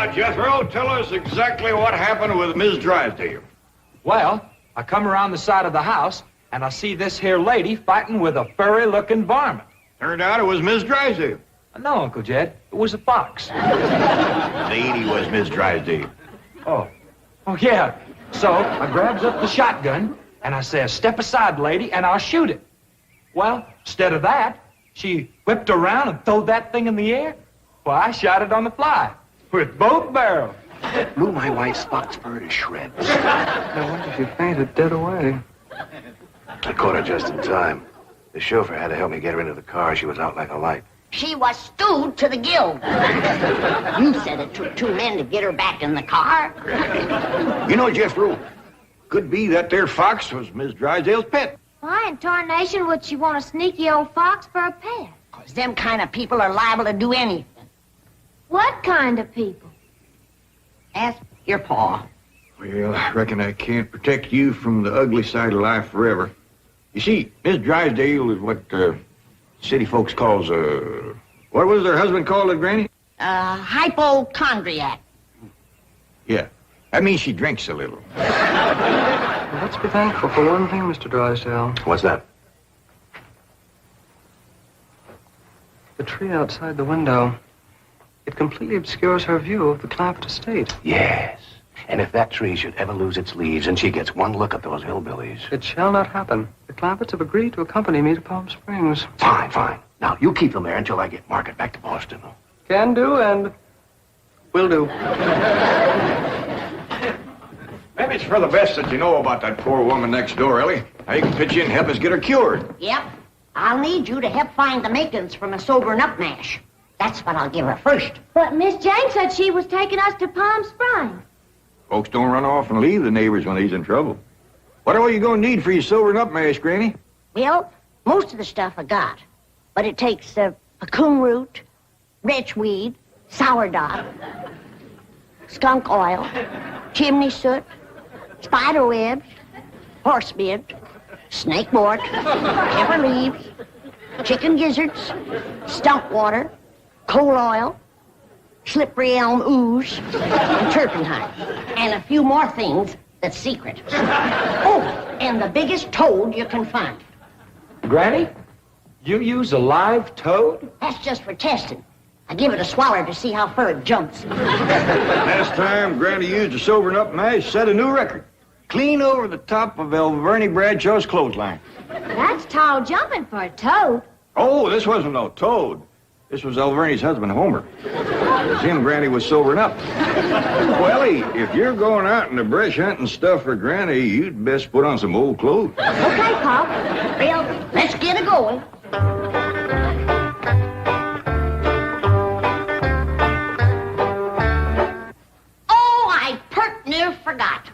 Now, Jethro, tell us exactly what happened with Miss Drysdale. Well, I come around the side of the house, and I see this here lady fighting with a furry-looking varmint. Turned out it was Miss Drysdale. No, Uncle Jed, it was a fox. Lady was Miss Drysdale. Oh, yeah. So I grabs up the shotgun, and I says, step aside, lady, and I'll shoot it. Well, instead of that, she whipped around and throwed that thing in the air. Well, I shot it on the fly, with both barrels. Blew my wife's fox fur to shreds. No wonder she fainted dead away. I caught her just in time. The chauffeur had to help me get her into the car. She was out like a light. She was stewed to the gills. You said it took 2 men to get her back in the car. You know, Jethro, could be that there fox was Miss Drysdale's pet. Why in tarnation would she want a sneaky old fox for a pet? 'Cause them kind of people are liable to do anything. What kind of people? Ask your pa. Well, I reckon I can't protect you from the ugly side of life forever. You see, Miss Drysdale is what city folks calls what was her husband called it, Granny? Hypochondriac. Yeah, that means she drinks a little. Well, let's be thankful for one thing, Mr. Drysdale. What's that? The tree outside the window. It completely obscures her view of the Clampett estate. Yes. And if that tree should ever lose its leaves and she gets one look at those hillbillies... It shall not happen. The Clampetts have agreed to accompany me to Palm Springs. Fine, fine. Now, you keep them there until I get Margaret back to Boston. Can do and will do. Maybe it's for the best that you know about that poor woman next door, Ellie. Now you can pitch in and help us get her cured. Yep. I'll need you to help find the makings from a sobering up mash. That's what I'll give her first. But Miss Jane said she was taking us to Palm Springs. Folks don't run off and leave the neighbors when he's in trouble. What are you going to need for your sobering up mash, Granny? Well, most of the stuff I got. But it takes cocoon root, wretchweed, sourdough, skunk oil, chimney soot, spider webs, horsebeard, snake wart, pepper leaves, chicken gizzards, stump water, coal oil, slippery elm ooze, and turpentine, and a few more things that's secret. Oh, and the biggest toad you can find. Granny, you use a live toad? That's just for testing. I give it a swaller to see how far it jumps. Last time Granny used a sobering up mash, set a new record. Clean over the top of Alverny Bradshaw's clothesline. That's tall jumping for a toad. Oh, this wasn't no toad. This was Alverny's husband, Homer. It was him Granny was sobering up. Well, Ellie, if you're going out in the brush hunting stuff for Granny, you'd best put on some old clothes. Okay, Pop. Well, let's get it going. Oh, I pert near forgot.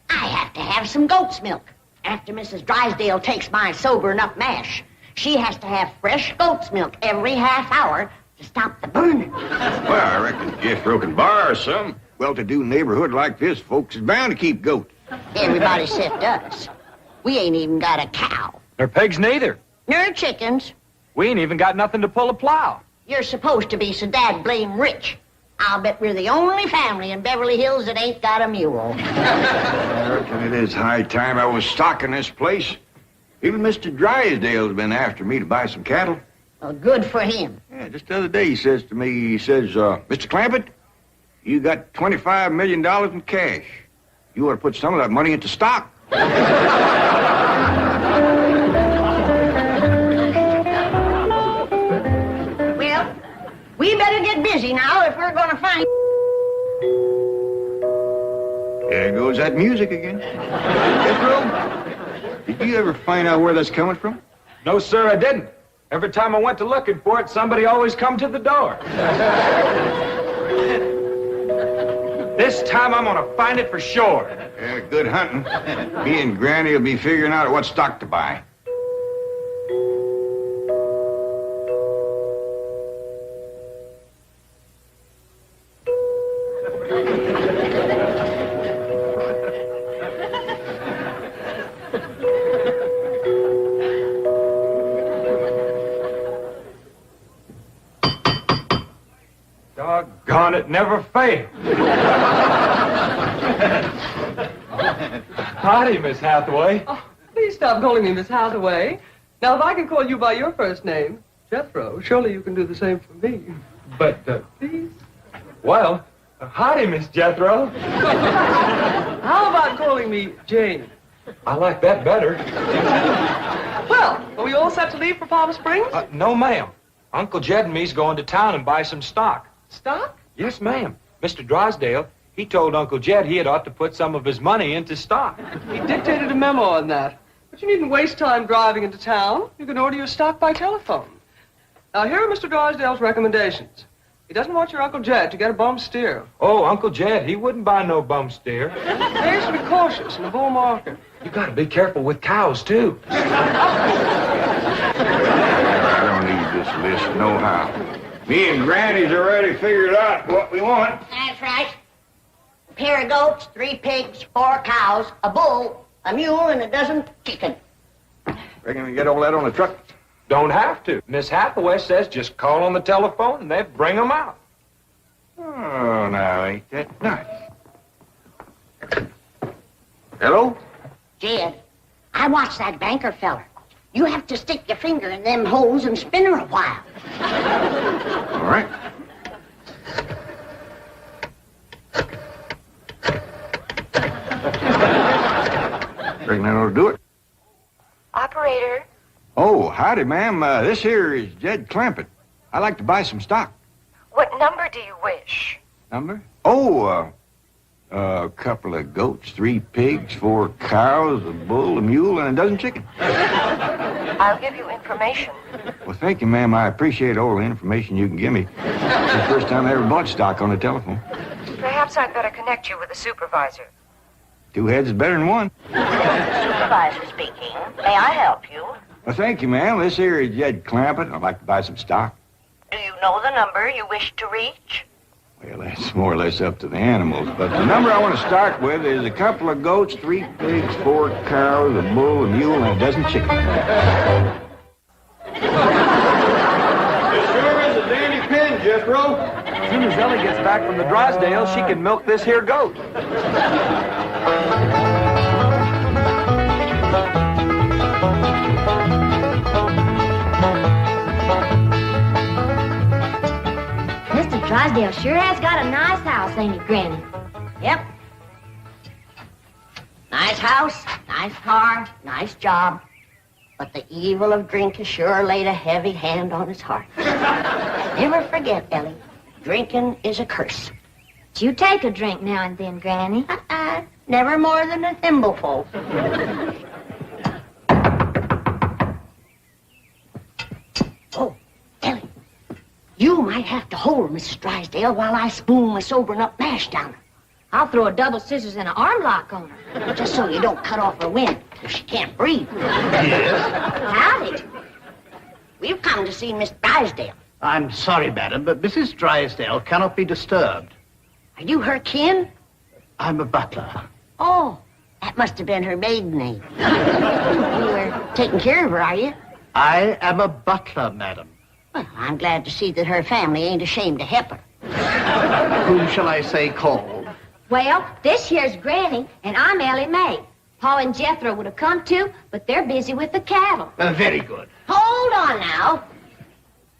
I have to have some goat's milk. After Mrs. Drysdale takes my sobering up mash, she has to have fresh goat's milk every half hour to stop the burning. Well, I reckon Jethro can borrow some. Well-to-do neighborhood like this, folks is bound to keep goats. Everybody except us. We ain't even got a cow. Nor pigs neither. Nor chickens. We ain't even got nothing to pull a plow. You're supposed to be so dad blame rich. I'll bet we're the only family in Beverly Hills that ain't got a mule. I reckon it is high time I was stocking this place. Even Mr. Drysdale's been after me to buy some cattle. Well, good for him. Yeah, just the other day he says to me, Mr. Clampett, you got $25 million in cash. You ought to put some of that money into stock. Well, we better get busy now if we're gonna find... There goes that music again. Jethro, did you ever find out where that's coming from? No, sir, I didn't. Every time I went to looking for it, somebody always come to the door. This time I'm gonna find it for sure. Yeah, good hunting. Me and Granny will be figuring out what stock to buy. Doggone it, never fail. Howdy, Miss Hathaway. Oh, please stop calling me Miss Hathaway. Now, if I can call you by your first name, Jethro, surely you can do the same for me. But, Please? well, howdy, Miss Jethro. How about calling me Jane? I like that better. Well, are we all set to leave for Palm Springs? No, ma'am. Uncle Jed and me's going to town and buy some stock. Stock? Yes, ma'am. Mr. Drysdale, he told Uncle Jed he had ought to put some of his money into stock. He dictated a memo on that. But you needn't waste time driving into town. You can order your stock by telephone. Now, here are Mr. Drysdale's recommendations. He doesn't want your Uncle Jed to get a bum steer. Oh, Uncle Jed, he wouldn't buy no bum steer. Players should be cautious in a bull market. You gotta be careful with cows, too. I don't need this list nohow. Me and Granny's already figured out what we want. That's right. A pair of goats, 3 pigs, 4 cows, a bull, a mule, and a dozen chickens. Reckon we get all that on the truck? Don't have to. Miss Hathaway says just call on the telephone and they bring them out. Oh, now, ain't that nice? Hello? Jed, I watched that banker feller. You have to stick your finger in them holes and spin her a while. All right. Reckon that ought to do it. Operator, Oh, howdy, ma'am. This here is Jed Clampett. I'd like to buy some stock. what number do you wish? Number? Oh, a couple of goats, 3 pigs, 4 cows, a bull, a mule, and a dozen chickens. I'll give you information. Well, thank you, ma'am. I appreciate all the information you can give me. It's the first time I ever bought stock on the telephone. Perhaps I'd better connect you with the supervisor. 2 heads is better than 1. Supervisor speaking. May I help you? Well, thank you, ma'am. This here is Jed Clampett. I'd like to buy some stock. Do you know the number you wish to reach? Well, that's more or less up to the animals. But the number I want to start with is a couple of goats, 3 pigs, 4 cows, a bull, a mule, and a dozen chickens. This sure is a dandy pin, Jethro. As soon as Ellie gets back from the Drysdale, she can milk this here goat. Mr. Drysdale sure has got a nice house, ain't he, Granny? Yep. Nice house, nice car, nice job. But the evil of drink has sure laid a heavy hand on his heart. Never forget, Ellie, drinking is a curse. But you take a drink now and then, Granny. Never more than a thimbleful. Oh, Ellie, you might have to hold Mrs. Drysdale while I spoon my sobering up mash down her. I'll throw a double scissors and an arm lock on her. Just so you don't cut off her wind if she can't breathe. Howdy. We've come to see Miss Drysdale. I'm sorry, madam, but Mrs. Drysdale cannot be disturbed. Are you her kin? I'm a butler. Oh, that must have been her maiden name. You were taking care of her, are you? I am a butler, madam. Well, I'm glad to see that her family ain't ashamed to help her. Whom shall I say called? Well, this here's Granny, and I'm Ellie Mae. Pa and Jethro would have come too, but they're busy with the cattle. Very good. Hold on now.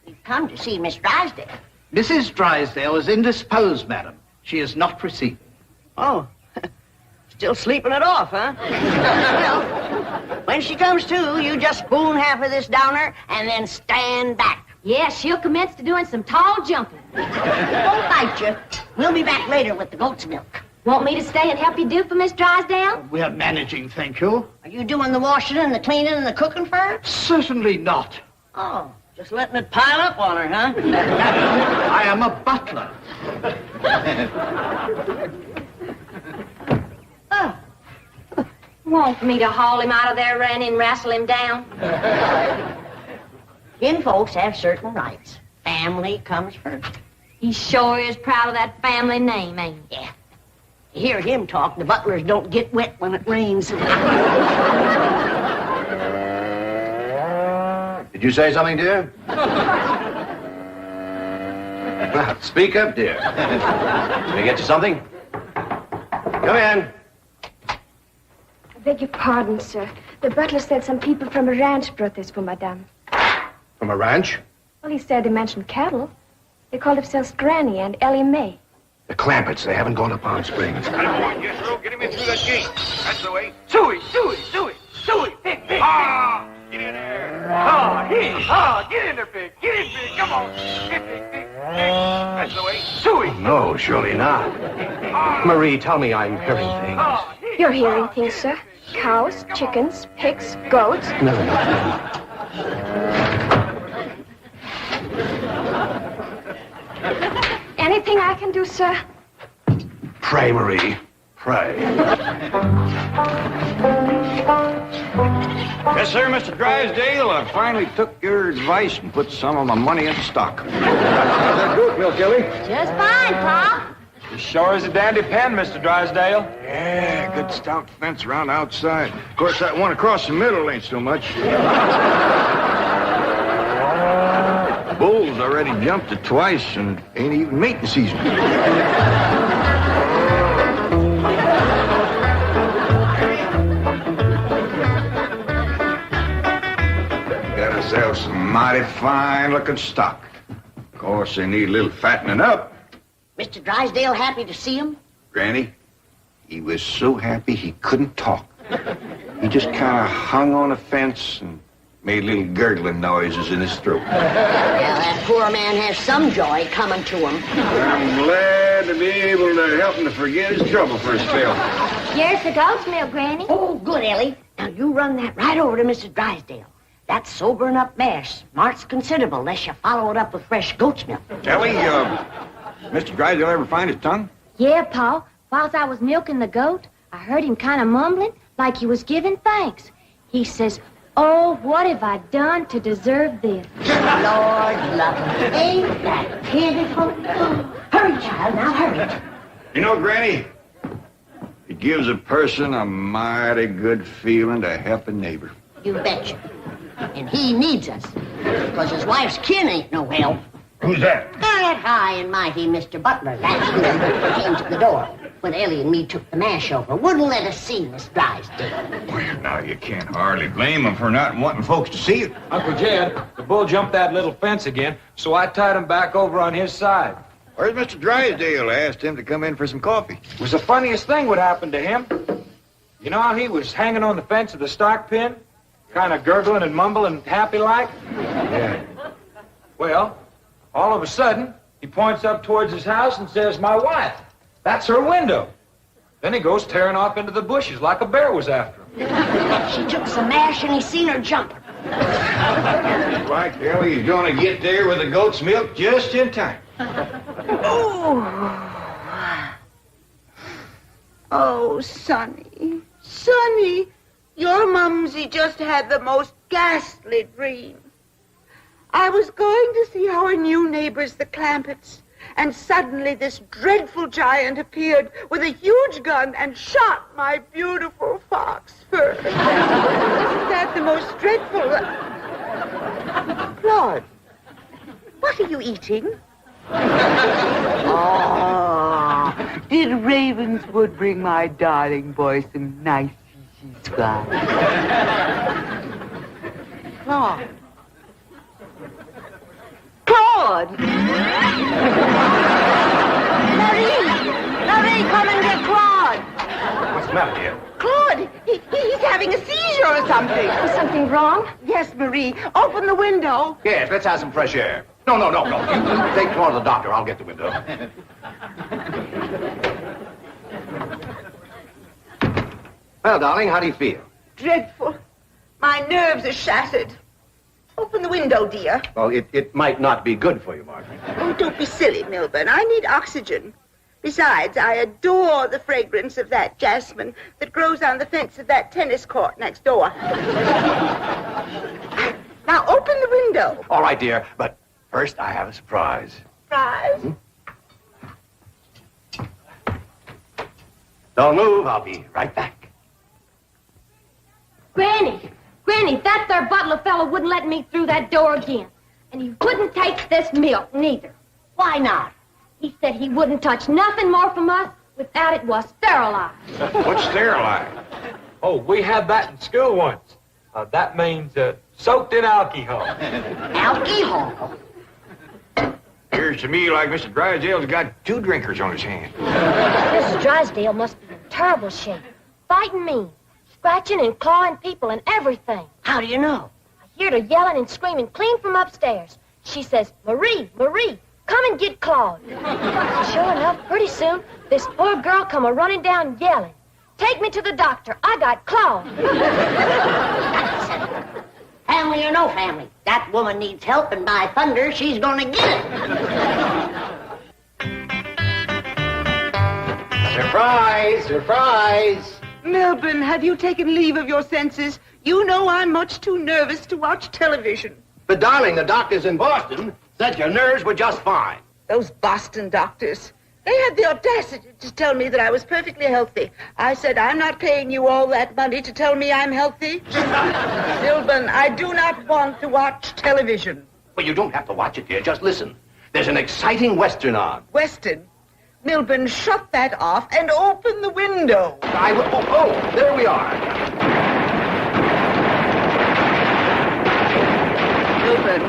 We've come to see Miss Drysdale. Mrs. Drysdale is indisposed, madam. She is not receiving. Oh, still sleeping it off, huh? Well, when she comes to, you just spoon half of this down her and then stand back. Yeah, she'll commence to doing some tall jumping. Don't bite you. We'll be back later with the goat's milk. Want me to stay and help you do for Miss Drysdale? We are managing, thank you. Are you doing the washing and the cleaning and the cooking for her? Certainly not. Oh, just letting it pile up on her, huh? I am a butler. Oh, Want me to haul him out of there, Ranny, and wrestle him down? kin folks have certain rights. Family comes first. He sure is proud of that family name, ain't he? Yeah. You hear him talk, the butlers don't get wet when it rains. Did you say something, dear? Well, speak up, dear. Can I get you something? Come in. I beg your pardon, sir. The butler said some people from a ranch brought this for Madame. From a ranch? Well, he said they mentioned cattle. They call themselves Granny and Ellie Mae. The Clampetts, they haven't gone to Palm Springs. Yes, sir. Get him in through that gate. That's the way. Suey, Pig, Pig. Ah! Get in there. Get in there, Pig. Get in, Pig. Come on. Pig. That's the way. Suey. No, surely not. Marie, tell me I'm hearing things. You're hearing things, sir. Cows, chickens, pigs, goats. No. Anything I can do, sir? Pray, Marie. Pray. Yes, sir, Mr. Drysdale. I finally took your advice and put some of my money into stock. How's that goat milk, Ellie? Just fine, Pa. As sure as a dandy pen, Mr. Drysdale. Yeah, good stout fence around outside. Of course, that one across the middle ain't so much. Bulls already jumped it twice and it ain't even mating season. Got ourselves some mighty fine-looking stock. Of course, they need a little fattening up. Mr. Drysdale happy to see him? Granny, he was so happy he couldn't talk. He just kind of hung on a fence and made little gurgling noises in his throat. Well, that poor man has some joy coming to him. I'm glad to be able to help him to forget his trouble for a spell. Here's the goat's milk, Granny. Oh, good, Ellie. Now, you run that right over to Mrs. Drysdale. That sobering up mash smarts considerable unless you follow it up with fresh goat's milk. Ellie, Mr. Drysdale ever find his tongue? Yeah, Pa. Whilst I was milking the goat, I heard him kind of mumbling like he was giving thanks. He says, "Oh, what have I done to deserve this?" Lord love him. Ain't that pitiful? Oh, hurry, child, now hurry. You know, Granny, it gives a person a mighty good feeling to help a neighbor. You betcha. And he needs us, because his wife's kin ain't no help. Who's that? That high and mighty Mr. Butler last year came to the door when Ellie and me took the mash over. Wouldn't let us see Miss Drysdale. Well, now, you can't hardly blame him for not wanting folks to see it. Uncle Jed, the bull jumped that little fence again, so I tied him back over on his side. Where's Mr. Drysdale? I asked him to come in for some coffee. It was the funniest thing what happened to him. You know how he was hanging on the fence of the stock pen? Kind of gurgling and mumbling happy-like? Yeah. Well, all of a sudden, he points up towards his house and says, "My wife, that's her window." Then he goes tearing off into the bushes like a bear was after him. She took some mash and he seen her jumping. Like Ellie's gonna get there with the goat's milk just in time. Oh, Sonny, Sonny, your mumsy just had the most ghastly dream. I was going to see our new neighbors, the Clampetts, and suddenly this dreadful giant appeared with a huge gun and shot my beautiful fox fur. Isn't that the most dreadful... Claude, what are you eating? Oh, did Ravenswood bring my darling boy some nice scraps? Claude. Claude! Marie, come and get Claude. What's the matter, dear? Claude, he's having a seizure or something. Is something wrong? Yes, Marie, open the window. Yes, let's have some fresh air. No. You take Claude to the doctor. I'll get the window. Well, darling, how do you feel? Dreadful. My nerves are shattered. Open the window, dear. Well, it might not be good for you, Margaret. Oh, don't be silly, Milburn. I need oxygen. Besides, I adore the fragrance of that jasmine that grows on the fence of that tennis court next door. Now, open the window. All right, dear, but first I have a surprise. Surprise? Don't move. I'll be right back. Granny, that there butler fellow wouldn't let me through that door again. And he wouldn't take this milk, neither. Why not? He said he wouldn't touch nothing more from us without it was sterilized. What's sterilized? Oh, we had that in school once. That means soaked in alcohol. Alcohol? Appears to me like Mr. Drysdale's got 2 drinkers on his hands. Mrs. Drysdale must be in terrible shape. Fighting mean. Scratching and clawing people and everything. How do you know? I heard her yelling and screaming clean from upstairs. She says, Marie, Marie, come and get clawed. Sure enough, pretty soon, this poor girl come a-running down yelling. Take me to the doctor. I got clawed. Family or no family, that woman needs help, and by thunder, she's gonna get it. Surprise! Surprise! Milburn, have you taken leave of your senses? You know I'm much too nervous to watch television. But, darling, the doctors in Boston said your nerves were just fine. Those Boston doctors. They had the audacity to tell me that I was perfectly healthy. I said, I'm not paying you all that money to tell me I'm healthy. Milburn, I do not want to watch television. Well, you don't have to watch it, dear. Just listen. There's an exciting Western on. Weston, Milburn, shut that off and open the window. I will. Oh, there we are. Milburn,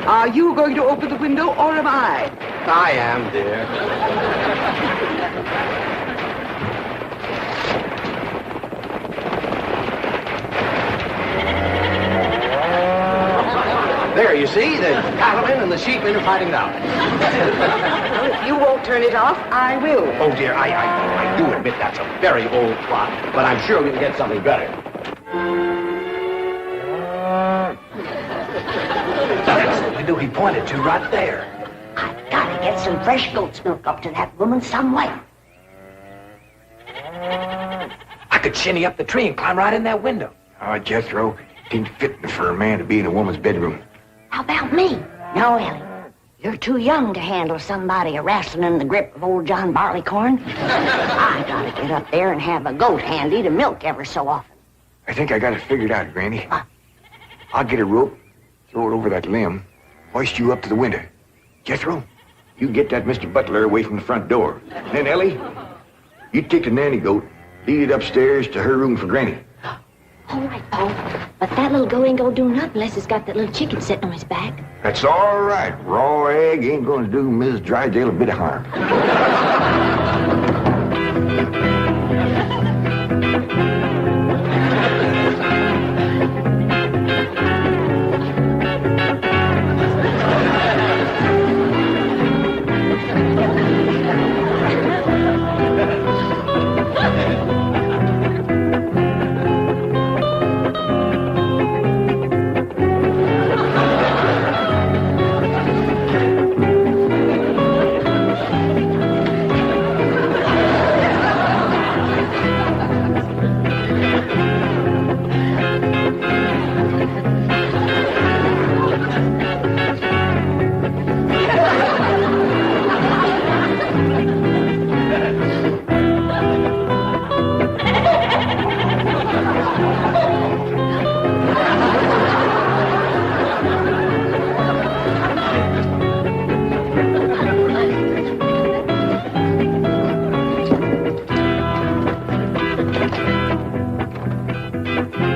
are you going to open the window or am I? I am, dear. There, you see, the cattlemen and the sheepmen are fighting now. Well, if you won't turn it off, I will. Oh, dear, I do admit that's a very old clock, but I'm sure we can get something better. That's the window he pointed to right there. I've got to get some fresh goat's milk up to that woman some way. I could shinny up the tree and climb right in that window. Oh, Jethro, it ain't fitting for a man to be in a woman's bedroom. How about me? No, Ellie. You're too young to handle somebody wrestling in the grip of old John Barleycorn. I gotta get up there and have a goat handy to milk ever so often. I think I got it figured out, Granny. What? I'll get a rope, throw it over that limb, hoist you up to the window. Jethro, you get that Mr. Butler away from the front door. Then, Ellie, you take the nanny goat, lead it upstairs to her room for Granny. All right, Paul. But that little goat ain't gonna do nothing unless it's got that little chicken sitting on his back. That's all right. Raw egg ain't going to do Mrs. Drysdale a bit of harm.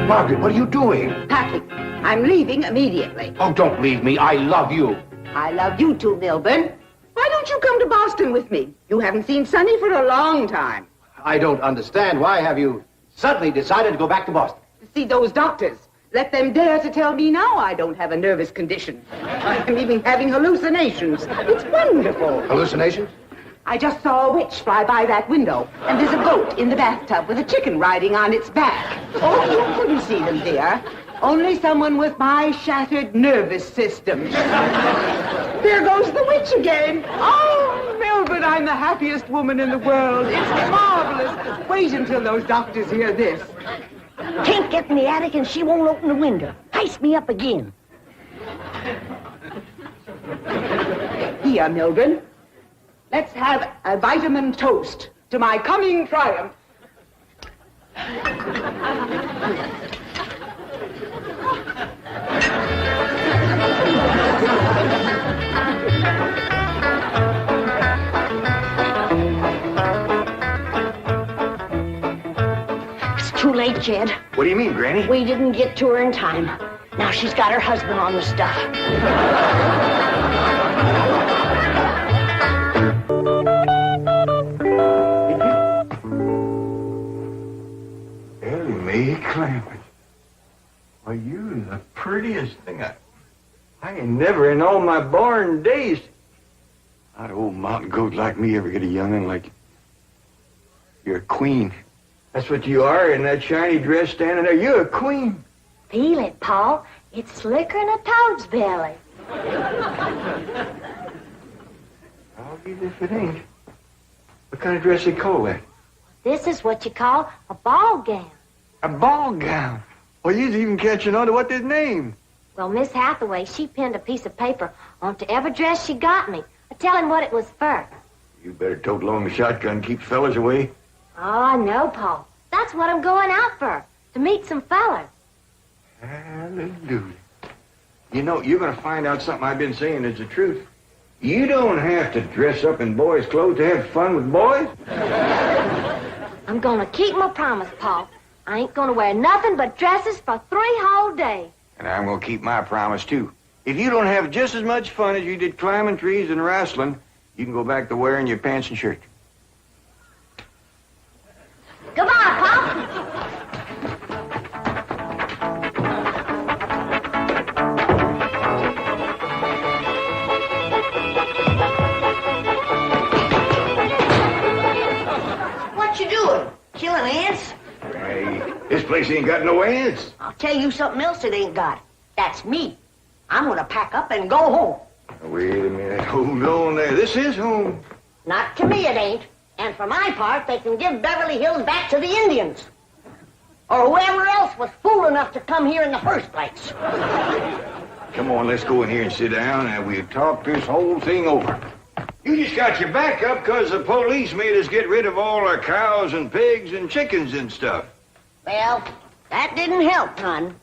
Margaret, what are you doing? Packing. I'm leaving immediately. Oh, don't leave me. I love you. I love you too, Milburn. Why don't you come to Boston with me? You haven't seen Sonny for a long time. I don't understand. Why have you suddenly decided to go back to Boston? To see those doctors. Let them dare to tell me now I don't have a nervous condition. I'm even having hallucinations. It's wonderful. Hallucinations? I just saw a witch fly by that window, and there's a goat in the bathtub with a chicken riding on its back. Oh, you couldn't see them, dear. Only someone with my shattered nervous system. There goes the witch again. Oh, Milburn, I'm the happiest woman in the world. It's marvelous. Wait until those doctors hear this. Can't get in the attic and she won't open the window. Heist me up again. Here, Milburn. Let's have a vitamin toast to my coming triumph. late, Jed. What do you mean, Granny? We didn't get to her in time. Now she's got her husband on the stuff. Ellie Mae Clampett. Why, you the prettiest thing I ain't never in all my born days. How'd an old mountain goat like me ever get a young'un like you? You're a queen. That's what you are in that shiny dress standing there. You're a queen. Feel it, Paul. It's slicker than a toad's belly. I'll be if it ain't. What kind of dress they call that? This is what you call a ball gown. A ball gown. Well, you's even catching on to what they named. Well, Miss Hathaway, she pinned a piece of paper onto every dress she got me, telling what it was for. You better tote along the shotgun, keep fellas away. Oh, I know, Paul. That's what I'm going out for, to meet some fellas. Hallelujah. You know, you're going to find out something I've been saying is the truth. You don't have to dress up in boys' clothes to have fun with boys. I'm going to keep my promise, Paul. I ain't going to wear nothing but dresses for 3 whole days. And I'm going to keep my promise, too. If you don't have just as much fun as you did climbing trees and wrestling, you can go back to wearing your pants and shirt. Goodbye, Pop. What you doing? Killing ants? Hey, this place ain't got no ants. I'll tell you something else it ain't got. That's me. I'm gonna pack up and go home. Wait a minute. Hold on there. This is home. Not to me it ain't. And for my part, they can give Beverly Hills back to the Indians. Or whoever else was fool enough to come here in the first place. Come on, let's go in here and sit down and we'll talk this whole thing over. You just got your back up because the police made us get rid of all our cows and pigs and chickens and stuff. Well, that didn't help none.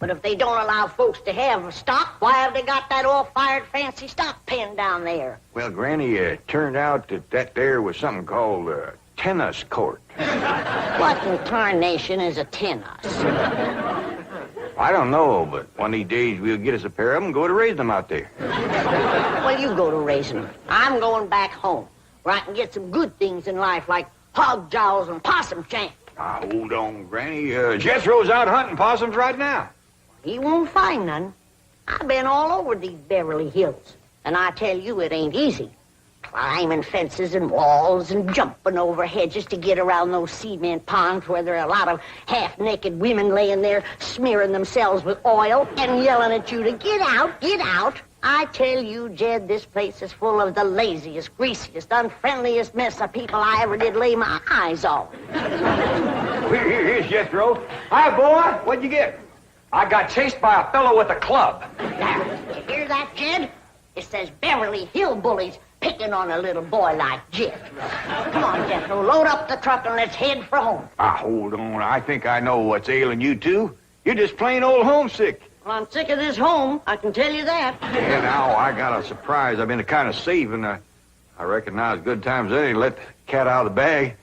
But if they don't allow folks to have stock, why have they got that all-fired fancy stock pen down there? Well, Granny, it turned out that there was something called a tennis court. What in tarnation is a tennis? I don't know, but one of these days we'll get us a pair of them and go to raise them out there. Well, you go to raising them. I'm going back home, where I can get some good things in life, like hog jowls and possum shank. Now, hold on, Granny. Jethro's out hunting possums right now. He won't find none. I've been all over these Beverly Hills, and I tell you it ain't easy. Climbing fences and walls and jumping over hedges to get around those cement ponds where there are a lot of half-naked women laying there smearing themselves with oil and yelling at you to get out, get out. I tell you, Jed, this place is full of the laziest, greasiest, unfriendliest mess of people I ever did lay my eyes on. Here's Jethro. Hi, boy. What'd you get? I got chased by a fellow with a club. Now, you hear that, Jed? It says Beverly Hillbillies picking on a little boy like Jed. Come on, Jethro, load up the truck and let's head for home. Hold on. I think I know what's ailing you two. You're just plain old homesick. Well, I'm sick of this home, I can tell you that. Yeah, now I got a surprise. I've been kind of saving. I reckon now's good times any to let the cat out of the bag.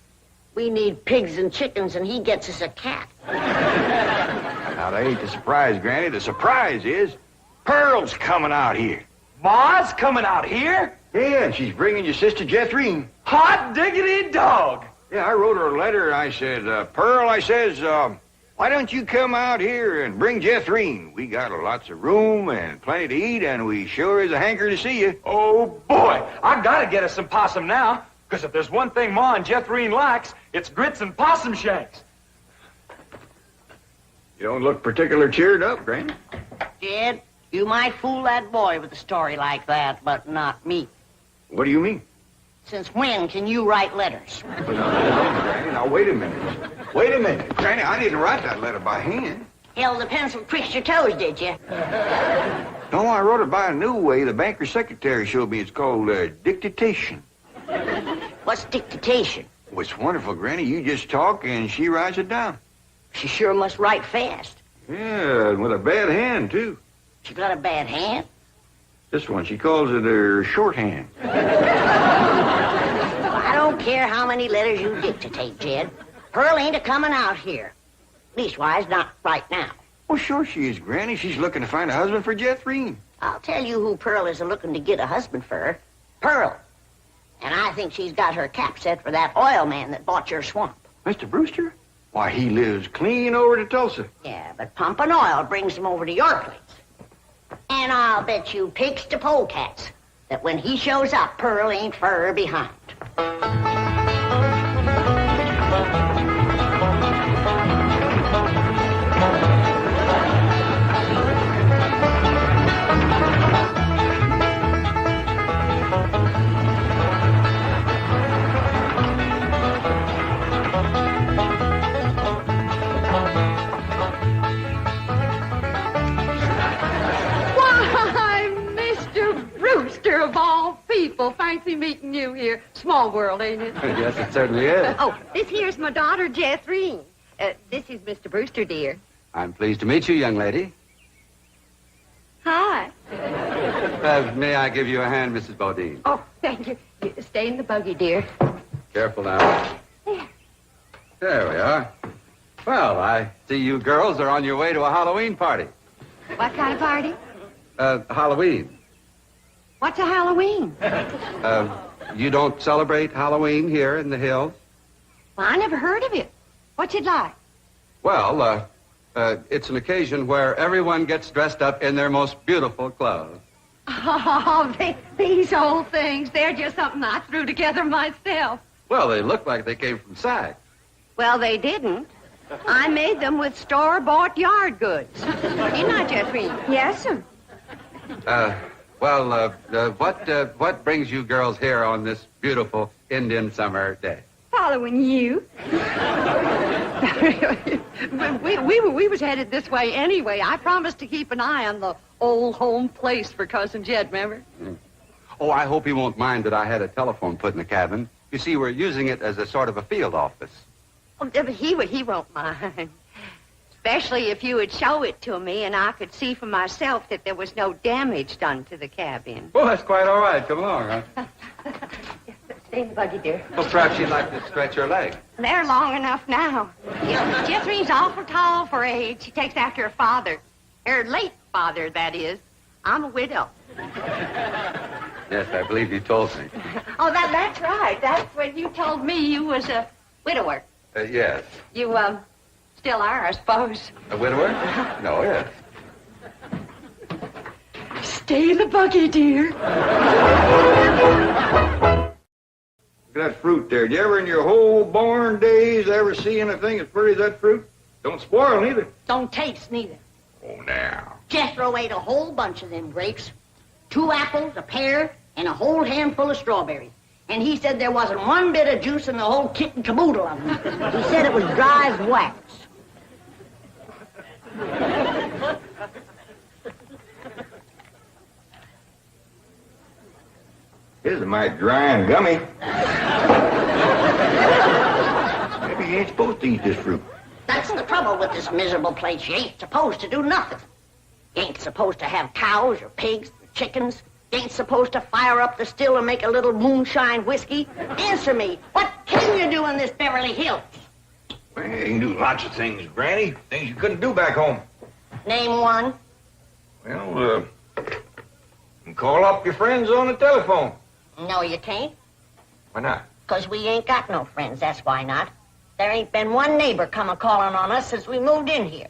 We need pigs and chickens, and he gets us a cat. Now, that ain't the surprise, Granny. The surprise is Pearl's coming out here. Ma's coming out here? Yeah, and she's bringing your sister Jethrine. Hot diggity dog. Yeah, I wrote her a letter. I said, Pearl, I says, why don't you come out here and bring Jethrine? We got lots of room and plenty to eat, and we sure is a hanker to see you. Oh, boy. I gotta get us some possum now, because if there's one thing Ma and Jethrine likes, it's grits and possum shanks. You don't look particular cheered up, Granny. Jed, you might fool that boy with a story like that, but not me. What do you mean? Since when can you write letters? Granny, now wait a minute. Wait a minute. Granny, I didn't write that letter by hand. Held the pencil betwixt your toes, did you? No, I wrote it by a new way. The banker's secretary showed me. It's called dictation. What's dictation? Oh, it's wonderful, Granny. You just talk and she writes it down. She sure must write fast. Yeah, and with a bad hand, too. She got a bad hand? This one, she calls it her shorthand. I don't care how many letters you dictate, Jed. Pearl ain't a-coming out here. Leastwise, not right now. Well, sure she is, Granny. She's looking to find a husband for Jethrine. I'll tell you who Pearl is looking to get a husband for her. Pearl. And I think she's got her cap set for that oil man that bought your swamp. Mr. Brewster? Why, he lives clean over to Tulsa. Yeah, but pumping oil brings him over to your place. And I'll bet you pigs to polecats that when he shows up, Pearl ain't fur behind. Brewster, of all people, fancy meeting you here. Small world, ain't it? Yes, it certainly is. Oh, this here's my daughter, Jethrine. This is Mr. Brewster, dear. I'm pleased to meet you, young lady. Hi. May I give you a hand, Mrs. Bodine? Oh, thank you. Stay in the buggy, dear. Careful now. There we are. Well, I see you girls are on your way to a Halloween party. What kind of party? Halloween. What's a Halloween? You don't celebrate Halloween here in the hills? Well, I never heard of it. What's it like? Well, it's an occasion where everyone gets dressed up in their most beautiful clothes. Oh, these old things, they're just something I threw together myself. Well, they look like they came from Saks. Well, they didn't. I made them with store-bought yard goods. Didn't I, Jethrine? Yes, sir. What brings you girls here on this beautiful Indian summer day? Following you. we was headed this way anyway. I promised to keep an eye on the old home place for Cousin Jed, remember? Oh, I hope he won't mind that I had a telephone put in the cabin. You see, we're using it as a sort of a field office. Oh, but he won't mind. Especially if you would show it to me and I could see for myself that there was no damage done to the cabin. Well, that's quite all right. Come along, huh? Stay in the buggy, dear. Well, perhaps you'd like to stretch your leg. They're long enough now. Jethrine's awful tall for her age. She takes after her father. Her late father, that is. I'm a widow. Yes, I believe you told me. Oh, that's right. That's when you told me you was a widower. Yes. You, still are, I suppose. A widower? No, yes. Stay in the buggy, dear. Look at that fruit there. Did you ever in your whole born days ever see anything as pretty as that fruit? Don't spoil neither. Don't taste neither. Oh, now. Jethro ate a whole bunch of them grapes. 2 apples, a pear, and a whole handful of strawberries. And he said there wasn't one bit of juice in the whole kit and caboodle of them. He said it was dry as wax. This is mighty dry and gummy. Maybe you ain't supposed to eat this fruit. That's the trouble with this miserable place. You ain't supposed to do nothing. You ain't supposed to have cows or pigs or chickens. You ain't supposed to fire up the still and make a little moonshine whiskey. Answer me. What can you do in this Beverly Hills? Well, you can do lots of things, Granny. Things you couldn't do back home. Name one. Well, you can call up your friends on the telephone. No, you can't. Why not? 'Cause we ain't got no friends, that's why not. There ain't been one neighbor come a-calling on us since we moved in here.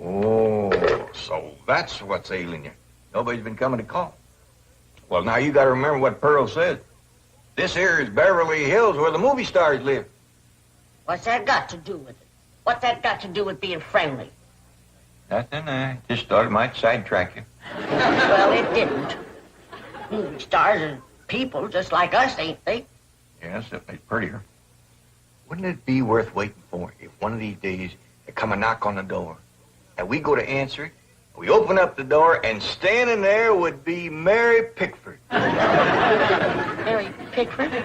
Oh, so that's what's ailing you. Nobody's been coming to call. Well, now you got to remember what Pearl said. This here is Beverly Hills where the movie stars live. What's that got to do with it? What's that got to do with being friendly? Nothing. I just thought it might sidetrack you. Well, it didn't. Movie stars are people just like us, ain't they? Yes, it's prettier. Wouldn't it be worth waiting for if one of these days they come a knock on the door and we go to answer it, we open up the door and standing there would be Mary Pickford. Mary Pickford?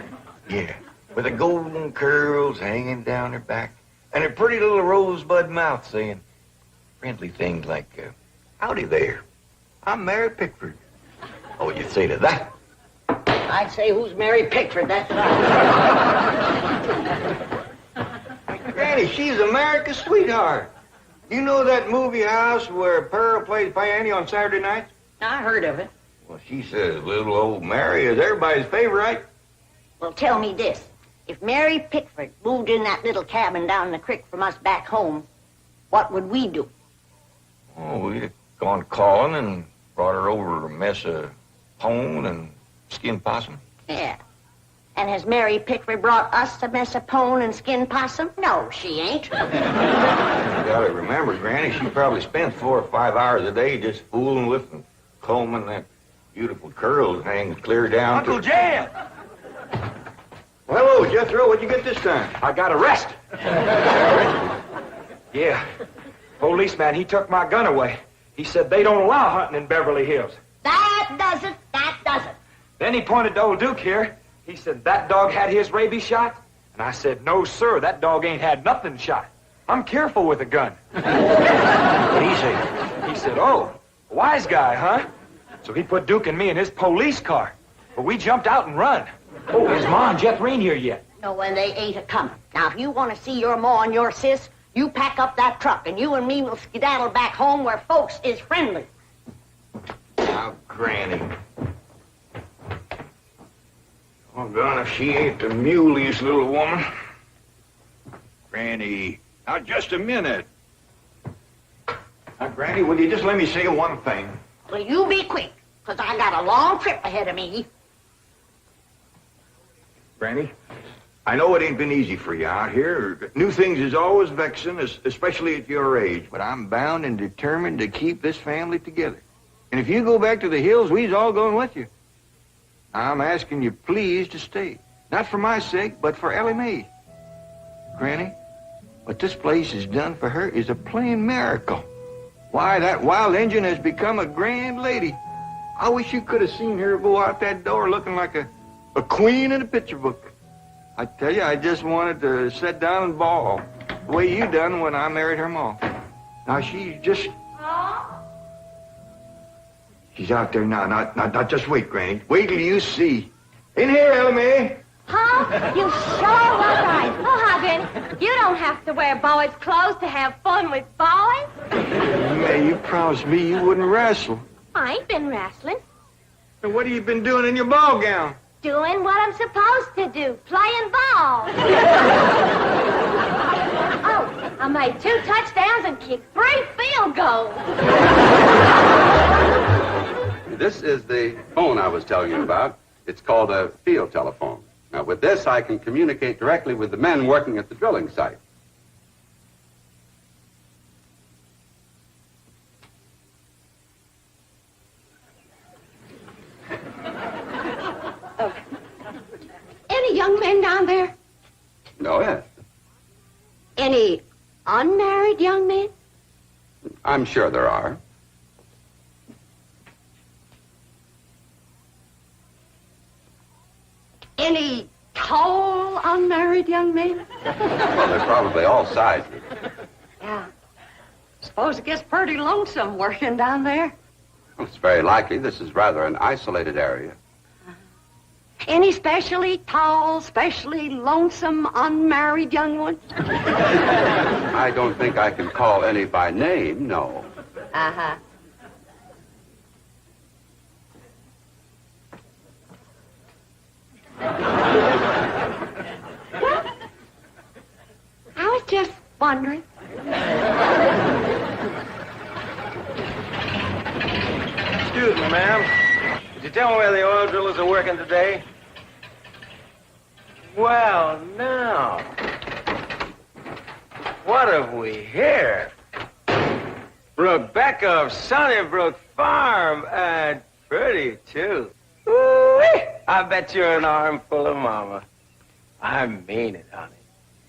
Yeah, with the golden curls hanging down her back and her pretty little rosebud mouth saying friendly things like, howdy there, I'm Mary Pickford. What would you say to that? I'd say, who's Mary Pickford? That's right. Granny, she's a America's sweetheart. You know that movie house where Pearl plays piano on Saturday nights? I heard of it. Well, she says little old Mary is everybody's favorite. Well, tell me this. If Mary Pickford moved in that little cabin down the creek from us back home, what would we do? Oh, we'd have gone calling and brought her over a mess of pone and skinned possum. Yeah. And has Mary Pickford brought us a mess of pone and skinned possum? No, she ain't. You gotta remember, Granny, she probably spends 4 or 5 hours a day just fooling with and combing that beautiful curls hanging clear down Uncle Jam! Well, hello, Jethro. What'd you get this time? I got arrested. Yeah. Policeman, he took my gun away. He said they don't allow hunting in Beverly Hills. That doesn't. Then he pointed to old Duke here. He said that dog had his rabies shot. And I said, no, sir, that dog ain't had nothing shot. I'm careful with a gun. What'd he say? He said, oh, wise guy, huh? So he put Duke and me in his police car. But we jumped out and run. Oh, is Ma and Jethreen here yet? No, when they ain't a-coming. Now, if you want to see your ma and your sis, you pack up that truck, and you and me will skedaddle back home where folks is friendly. Now, Granny. Oh, God, if she ain't the muliest little woman. Granny, now, just a minute. Now, Granny, will you just let me say one thing? Well, you be quick, because I got a long trip ahead of me. Granny, I know it ain't been easy for you out here. New things is always vexing, especially at your age. But I'm bound and determined to keep this family together. And if you go back to the hills, we's all going with you. I'm asking you, please, to stay. Not for my sake, but for Ellie Mae. Granny, what this place has done for her is a plain miracle. Why, that wild Injun has become a grand lady. I wish you could have seen her go out that door looking like a queen in a picture book. I tell you, I just wanted to sit down and bawl, the way you done when I married her ma. Now, she's just... She's out there now. Now, just wait, Granny. Wait till you see. In here, Ellie Mae. Huh? You sure was right. Oh, Huggin, you don't have to wear boys' clothes to have fun with boys. May, you promised me you wouldn't wrestle. I ain't been wrestling. Then what have you been doing in your ball gown? Doing what I'm supposed to do, playing ball. Oh, I made 2 touchdowns and kicked 3 field goals. This is the phone I was telling you about. It's called a field telephone. Now, with this, I can communicate directly with the men working at the drilling site. Any young men down there? No, yes. Any unmarried young men? I'm sure there are. Any tall, unmarried young men? Well, they're probably all sizes. Yeah. Suppose it gets pretty lonesome working down there. Well, it's very likely this is rather an isolated area. Any specially tall, specially lonesome, unmarried young ones? I don't think I can call any by name, no. Uh-huh. Well, I was just wondering. Excuse me, ma'am. Could you tell me where the oil drillers are working today? Well, now. What have we here? Rebecca of Sunnybrook Farm. And pretty, too. Ooh-wee. I bet you're an armful of mama. I mean it, honey.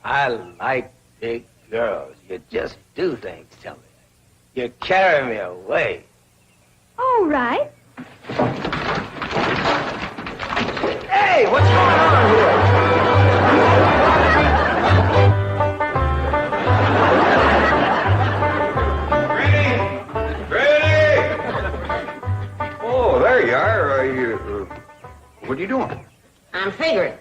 I like big girls. You just do things to me. You carry me away. All right. Hey, what's going on here? Oh, there you are. What are you doing? I'm figuring.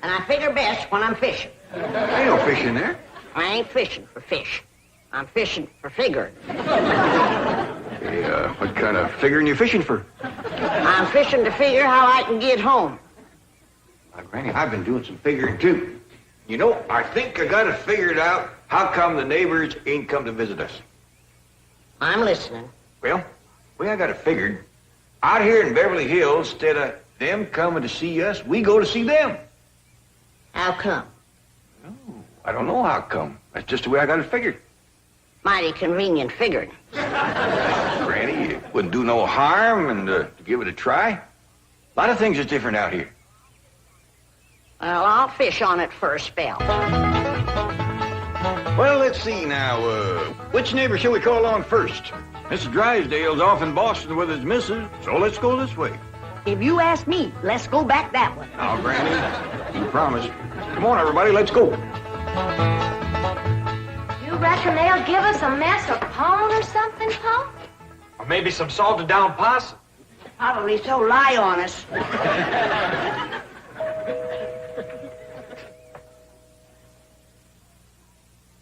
And I figure best when I'm fishing. Ain't no fish in there. I ain't fishing for fish. I'm fishing for figuring. Hey, what kind of figuring you fishing for? I'm fishing to figure how I can get home. Granny, I've been doing some figuring, too. You know, I think I got it figured out how come the neighbors ain't come to visit us. I'm listening. Well, the way I got it figured, out here in Beverly Hills, instead of them coming to see us, we go to see them. How come? I don't know how come. That's just the way I got it figured. Mighty convenient figuring. Granny, it wouldn't do no harm and to give it a try. A lot of things is different out here. Well, I'll fish on it for a spell. Well, let's see now. Which neighbor shall we call on first? Mr. Drysdale's off in Boston with his missus, so let's go this way. If you ask me, let's go back that way. Now, Granny, you promised. Come on, everybody, let's go. You reckon they'll give us a mess of pone or something, Pa? Or maybe some salted down possum. Probably so lie on us.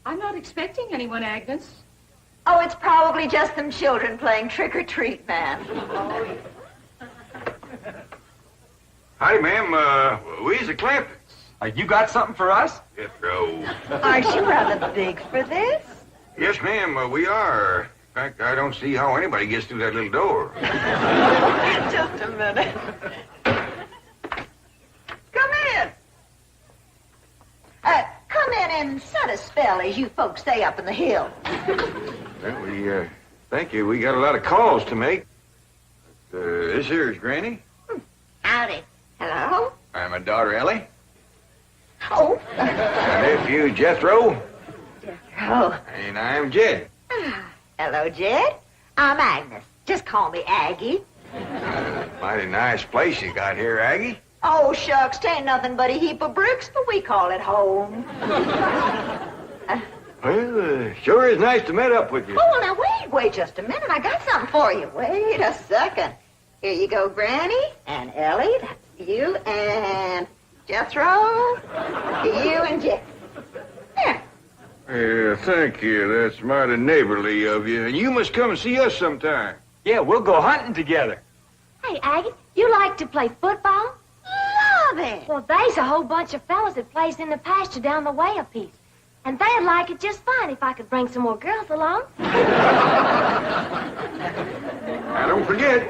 I'm not expecting anyone, Agnes. Oh, it's probably just them children playing trick-or-treat, ma'am. Howdy, ma'am. We's the Clampetts. You got something for us? Yes, no. Aren't you rather big for this? Yes, ma'am, we are. In fact, I don't see how anybody gets through that little door. Just a minute. Come in. Come in and set a spell, as you folks say up in the hill. Well, thank you. We got a lot of calls to make. This here is Granny. Howdy. Hello? I'm my daughter, Ellie. Oh. My nephew, Jethro. Oh. And I'm Jed. Hello, Jed. I'm Agnes. Just call me Aggie. Mighty nice place you got here, Aggie. Oh, shucks, 'tain't nothing but a heap of bricks, but we call it home. Well, sure is nice to meet up with you. Oh, now wait just a minute. I got something for you. Wait a second. Here you go, Granny, and Ellie, that's you, and Jethro, you and Jeff. There. Yeah, thank you. That's mighty neighborly of you. And you must come and see us sometime. Yeah, we'll go hunting together. Hey, Aggie, you like to play football? Love it. Well, there's a whole bunch of fellas that plays in the pasture down the way a piece. And they'd like it just fine if I could bring some more girls along. Now, don't forget.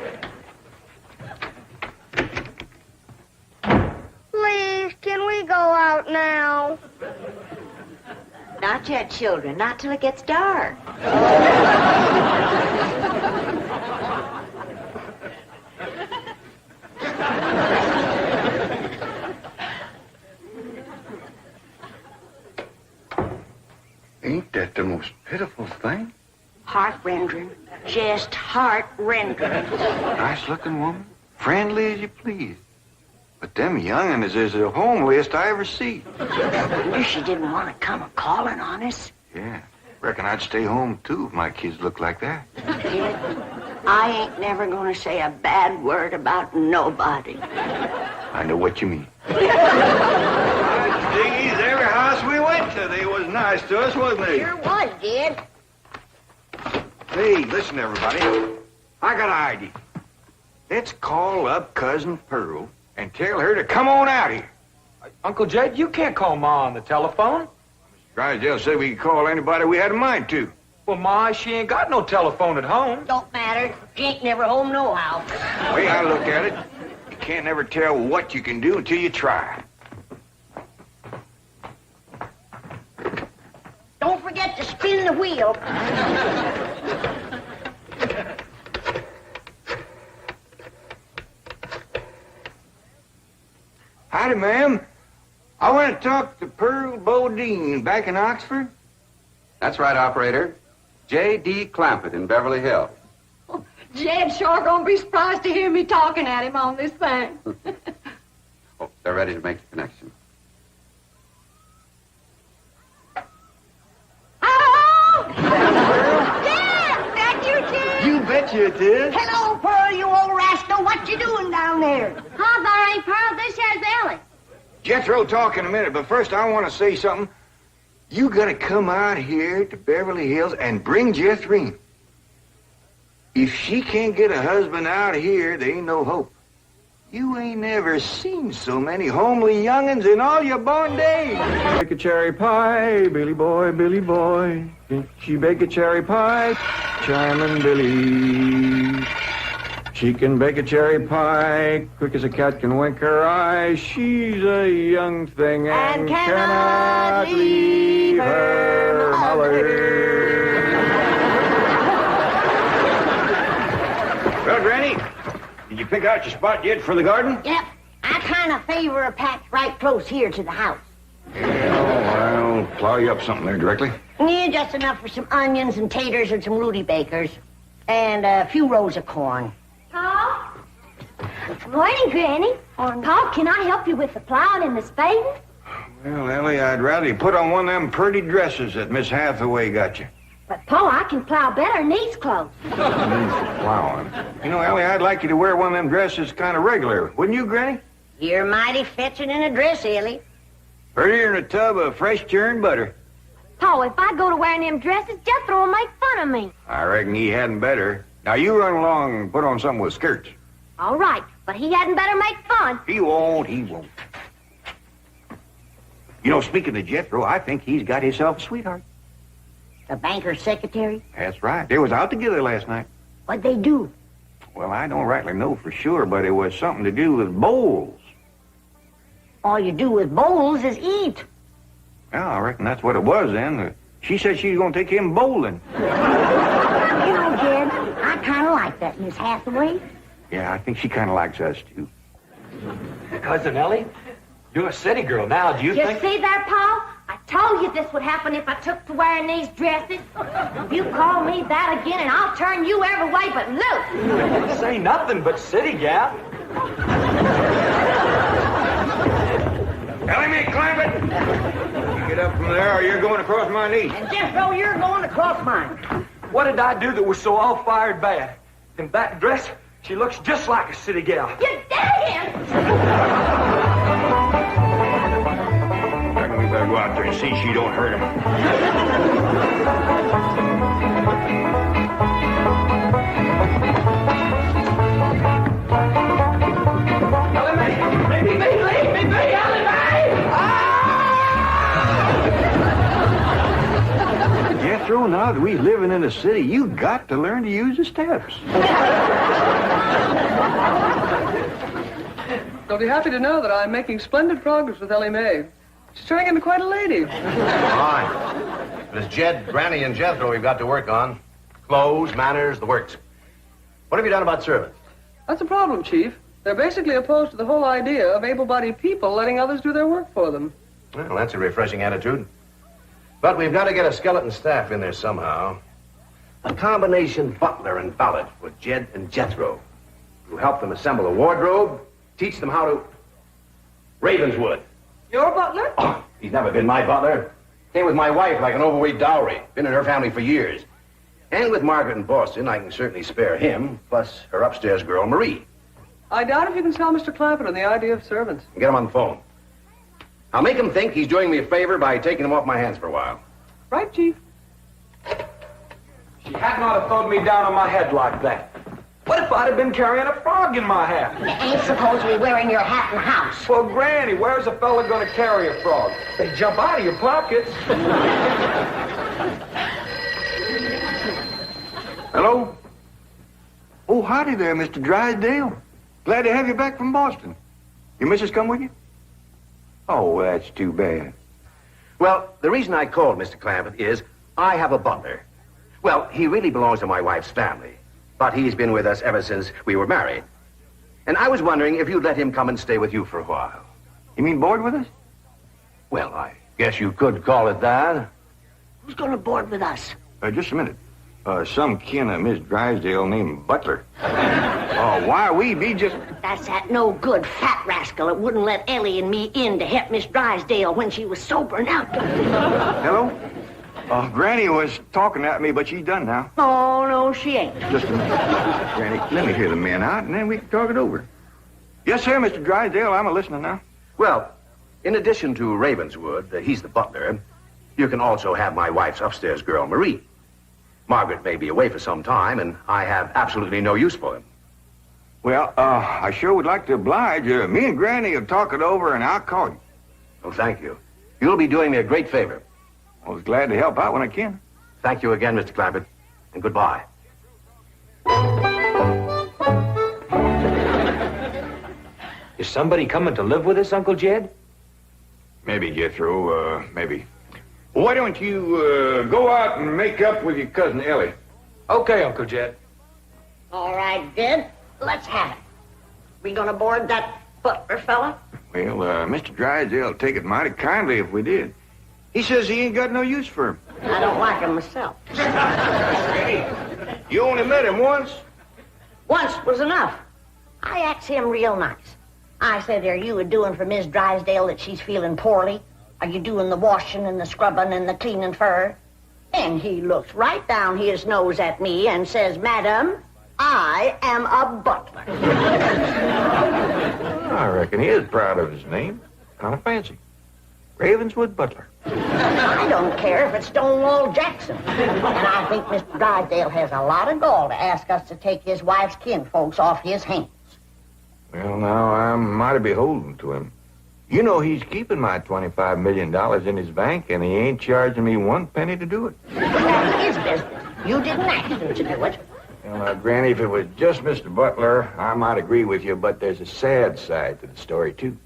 Please, can we go out now? Not yet, children. Not till it gets dark. Ain't that the most pitiful thing? Heart-rendering. Just heart-rendering. Nice-looking woman. Friendly as you please. But them young'uns is the homeliest I ever see. I wish she didn't want to come a-calling on us. Yeah. Reckon I'd stay home, too, if my kids looked like that. Kid, I ain't never going to say a bad word about nobody. I know what you mean. Diggies, every house we went to, they was nice to us, wasn't they? Sure was, Dad. Hey, listen, everybody. I got an idea. Let's call up Cousin Pearl and tell her to come on out here. Uncle Jed, you can't call Ma on the telephone. Drysdale said we could call anybody we had a mind to. Well, Ma, she ain't got no telephone at home. Don't matter. She ain't never home nohow. The way I look at it, you can't never tell what you can do until you try. Don't forget to spin the wheel. Howdy, ma'am. I want to talk to Pearl Bodine back in Oxford. That's right, operator. J.D. Clampett in Beverly Hills. Jed's sure gonna be surprised to hear me talking at him on this thing. Oh, they're ready to make the connection. Hello? Dad, that you, Dad? You betcha it is. Hello, Pearl, you old rascal. What you doing down there? Huh, there ain't Pearl. This here's Ellie. Jethro talk in a minute, but first I want to say something. You gotta come out here to Beverly Hills and bring Jethro. If she can't get a husband out here, there ain't no hope. You ain't never seen so many homely young'uns in all your born days. Bake a cherry pie, Billy boy, Billy boy. Can she bake a cherry pie? Charmin' Billy. She can bake a cherry pie, quick as a cat can wink her eye. She's a young thing and cannot leave her mother. Well, Granny, did you pick out your spot yet for the garden? Yep. I kind of favor a patch right close here to the house. Yeah, I'll plow you up something there directly. Yeah, just enough for some onions and taters and some Rudy Bakers. And a few rows of corn. Paul? Morning, Granny. Paul, can I help you with the plowing and the spading? Well, Ellie, I'd rather you put on one of them pretty dresses that Miss Hathaway got you. But, Paul, I can plow better in these clothes. Plowing. You know, Ellie, I'd like you to wear one of them dresses kind of regular. Wouldn't you, Granny? You're mighty fetching in a dress, Ellie. Prettier than a tub of fresh churned butter. Paul, if I go to wearing them dresses, Jethro will make fun of me. I reckon he hadn't better. Now, you run along and put on something with skirts. All right, but he hadn't better make fun. He won't, he won't. You know, speaking of Jethro, I think he's got himself a sweetheart. The banker's secretary? That's right. They was out together last night. What'd they do? Well, I don't rightly know for sure, but it was something to do with bowls. All you do with bowls is eat. Yeah, I reckon that's what it was then. She said she was going to take him bowling. You know, Jed, I kind of like that Miss Hathaway. Yeah, I think she kind of likes us, too. Cousin Ellie, you're a city girl now. Do you You think... see there, Paul? I told you this would happen if I took to wearing these dresses. You call me that again, and I'll turn you every way but loose. This ain't nothing but city gal. Ellie, me, Clampett! Get up from there or you're going across my knee. And Jethro, you're going across mine. What did I do that was so all-fired bad? In that dress, she looks just like a city gal. You dare him! I reckon we better go out there and see she don't hurt him. Jethro, now that we living in the city, you got to learn to use the steps. You'll be happy to know that I'm making splendid progress with Ellie Mae. She's turning into quite a lady. Fine. But it's Jed, Granny, and Jethro we've got to work on. Clothes, manners, the works. What have you done about servants? That's a problem, Chief. They're basically opposed to the whole idea of able-bodied people letting others do their work for them. Well, that's a refreshing attitude. But we've got to get a skeleton staff in there somehow. A combination butler and valet with Jed and Jethro, who help them assemble a wardrobe, teach them how to... Ravenswood. Your butler? Oh, he's never been my butler. Came with my wife like an overweight dowry. Been in her family for years. And with Margaret in Boston, I can certainly spare him, plus her upstairs girl, Marie. I doubt if you can sell Mr. Clampett on the idea of servants. Get him on the phone. I'll make him think he's doing me a favor by taking him off my hands for a while. Right, Chief? She hadn't ought to throw me down on my head like that. What if I'd have been carrying a frog in my hat? You ain't supposed to be wearing your hat in the house. Well, Granny, where's a fella going to carry a frog? They jump out of your pockets. Hello? Oh, howdy there, Mr. Drysdale. Glad to have you back from Boston. Your missus come with you? Oh, that's too bad. Well, the reason I called Mr. Clampett is I have a butler. Well, he really belongs to my wife's family, but he's been with us ever since we were married. And I was wondering if you'd let him come and stay with you for a while. You mean board with us? Well, I guess you could call it that. Who's going to board with us? Just a minute. Some kin of Miss Drysdale named Butler. Oh, why we be just... That's that no good fat rascal that wouldn't let Ellie and me in to help Miss Drysdale when she was sobering out. Hello? Granny was talking at me, but she's done now. Oh, no, she ain't. Just a minute. Granny, let me hear the men out, and then we can talk it over. Yes, sir, Mr. Drysdale. I'm a listening now. Well, in addition to Ravenswood, he's the butler, You can also have my wife's upstairs girl, Marie. Margaret may be away for some time, and I have absolutely no use for him. Well, I sure would like to oblige. Me and Granny will talk it over, and I'll call you. Oh, thank you. You'll be doing me a great favor. I was glad to help out when I can. Thank you again, Mr. Clampett, and goodbye. Is somebody coming to live with us, Uncle Jed? Maybe, Jethro, maybe. Well, why don't you go out and make up with your cousin Ellie? Okay, Uncle Jed. All right, Jed, let's have it. We gonna board that butler fella? Well, Mr. Drysdale take it mighty kindly if we did. He says he ain't got no use for him. I don't like him myself. Hey, you only met him once? Once was enough. I asked him real nice. I said, are you doing for Miss Drysdale that she's feeling poorly? Are you doing the washing and the scrubbing and the cleaning for her? And he looks right down his nose at me and says, Madam, I am a butler. I reckon he is proud of his name. Kind of fancy. Ravenswood Butler. I don't care if it's Stonewall Jackson. And I think Mr. Drysdale has a lot of gall to ask us to take his wife's kinfolks off his hands. Well, now, I'm mighty beholden to him. You know he's keeping my $25 million in his bank, and he ain't charging me 1 penny to do it. That's his business. You didn't ask him to do it. Well, now, Granny, if it was just Mr. Butler, I might agree with you, but there's a sad side to the story, too.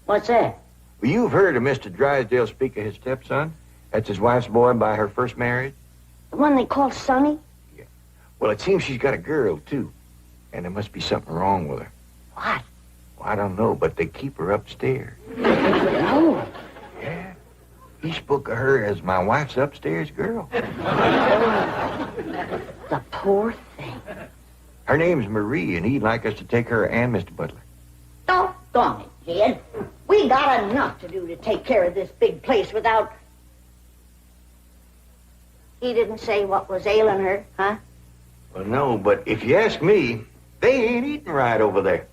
What's that? Well, you've heard of Mr. Drysdale speak of his stepson. That's his wife's boy by her first marriage. The one they call Sonny? Yeah. Well, it seems she's got a girl, too. And there must be something wrong with her. What? Well, I don't know, but they keep her upstairs. No. Yeah. He spoke of her as my wife's upstairs girl. The poor thing. Her name's Marie, and he'd like us to take her and Mr. Butler. Doggone it, Jed. We got enough to do to take care of this big place without... He didn't say what was ailing her, huh? Well, no, but if you ask me, they ain't eating right over there.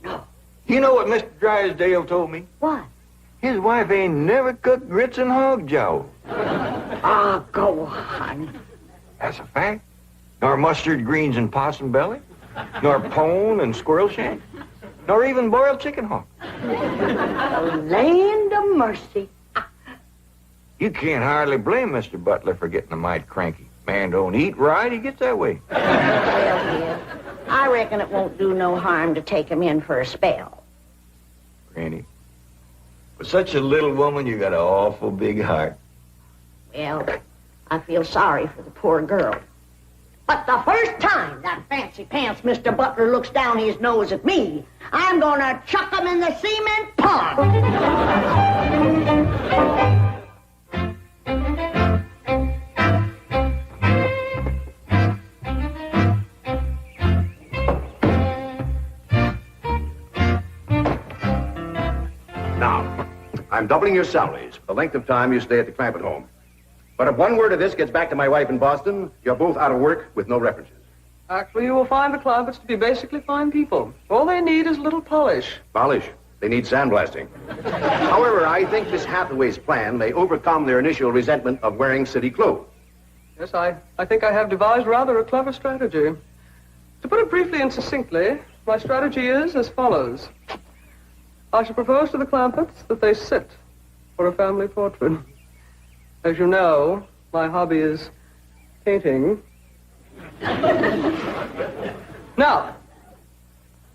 No. You know what Mr. Drysdale told me? What? His wife ain't never cooked grits and hog jowl. Oh, go on. That's a fact. Nor mustard greens and possum belly. Nor pone and squirrel shank. Nor even boiled chicken hawk. The land of mercy. You can't hardly blame Mr. Butler for getting a mite cranky. Man don't eat right, he gets that way. Well, Jed, I reckon it won't do no harm to take him in for a spell. Granny, for such a little woman, you got an awful big heart. Well, I feel sorry for the poor girl. But the first time that fancy pants Mr. Butler looks down his nose at me, I'm gonna chuck him in the cement pond. Now, I'm doubling your salaries for the length of time you stay at the Clampett home. But if one word of this gets back to my wife in Boston, you're both out of work with no references. Actually, you will find the Clampetts to be basically fine people. All they need is a little polish. Polish. They need sandblasting. However, I think Miss Hathaway's plan may overcome their initial resentment of wearing city clothes. Yes, I think I have devised rather a clever strategy. To put it briefly and succinctly, my strategy is as follows. I shall propose to the Clampetts that they sit for a family portrait. As you know, my hobby is painting. Now,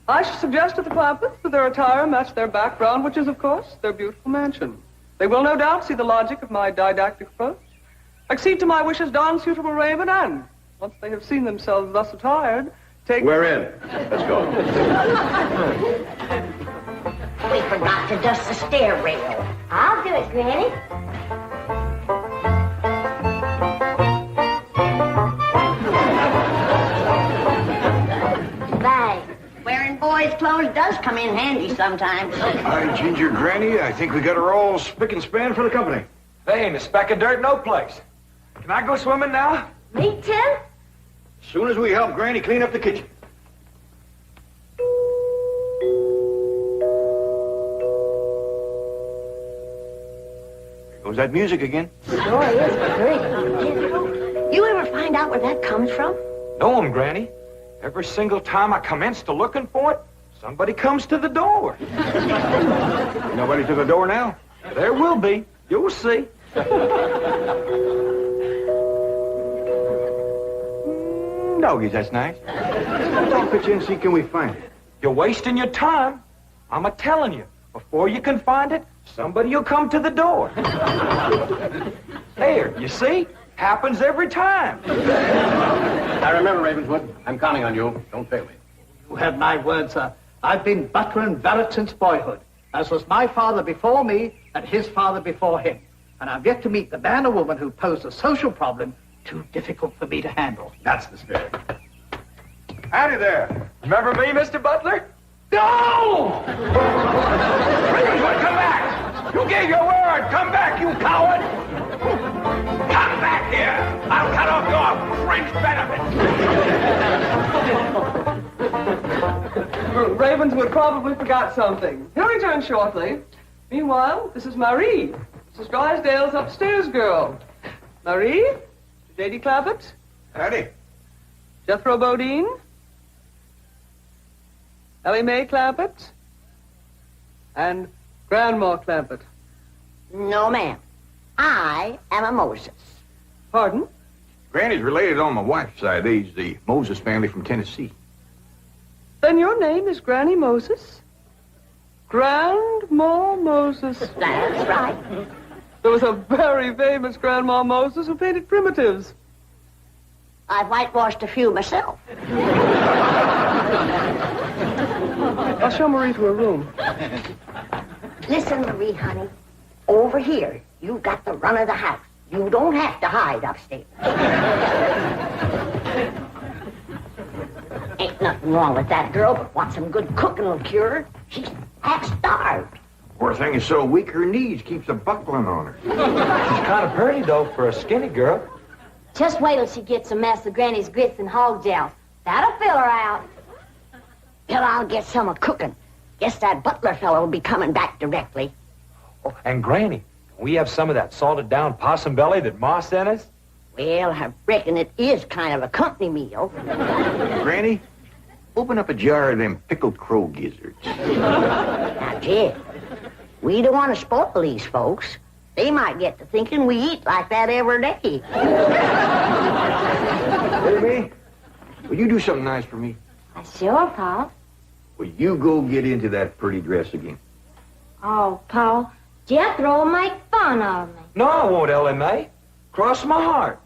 I should suggest to the Clampetts that their attire match their background, which is, of course, their beautiful mansion. They will no doubt see the logic of my didactic approach, accede to my wishes, don suitable raiment, and, once they have seen themselves thus attired, take... We're in. Let's go. We forgot to dust the stair rail. I'll do it, Granny. Bye. Wearing boys' clothes does come in handy sometimes. Hi, Ginger, Granny. I think we got her all spick and span for the company. They ain't a speck of dirt no place. Can I go swimming now? Me too? As soon as we help Granny clean up the kitchen. There goes that music again? Sure is pretty. You ever find out where that comes from? Know 'em, Granny. Every single time I commence to looking for it, somebody comes to the door. Nobody to the door now? There will be. You'll see. Doggies, that's nice. I'll pitch in and see can we find it. You're wasting your time. I'm a-telling you. Before you can find it, somebody will come to the door. There, you see? Happens every time. I remember, Ravenswood. I'm counting on you. Don't fail me. You have my word, sir. I've been butler and valet since boyhood, as was my father before me and his father before him. And I've yet to meet the man or woman who posed a social problem too difficult for me to handle. That's the spirit. Howdy there. Remember me, Mr. Butler? No! Ravenswood, come back! You gave your word! Come back, you coward! Come back here! I'll cut off your fringe benefits! Ravenswood probably forgot something. He'll return shortly. Meanwhile, this is Marie, Mrs. Drysdale's upstairs girl. Marie, J.D. Clampett. Howdy. Jethro Bodine. Ellie Mae Clampett. And Grandma Clampett. No, ma'am. I am a Moses. Pardon? Granny's related on my wife's side. They's the Moses family from Tennessee. Then your name is Granny Moses? Grandma Moses. That's right. There was a very famous Grandma Moses who painted primitives. I've whitewashed a few myself. I'll show Marie to her room. Listen, Marie, honey. Over here, you've got the run of the house. You don't have to hide upstairs. Ain't nothing wrong with that girl, but what some good cooking will cure her. She's half starved. Poor thing is so weak her knees keeps a buckling on her. She's kind of pretty, though, for a skinny girl. Just wait till she gets a mess of Granny's grits and hog gels. That'll fill her out. Well, I'll get some of cooking. Guess that butler fellow will be coming back directly. Oh, and Granny, we have some of that salted down possum belly that Ma sent us? Well, I reckon it is kind of a company meal. Granny, open up a jar of them pickled crow gizzards. Now, Jed, we don't want to spoil these folks. They might get to thinking we eat like that every day. Hey, me, will you do something nice for me? Sure, Paul. Will you go get into that pretty dress again? Oh, Paul, Jethro will make fun of me. No, I won't, Ellie Mae. Cross my heart.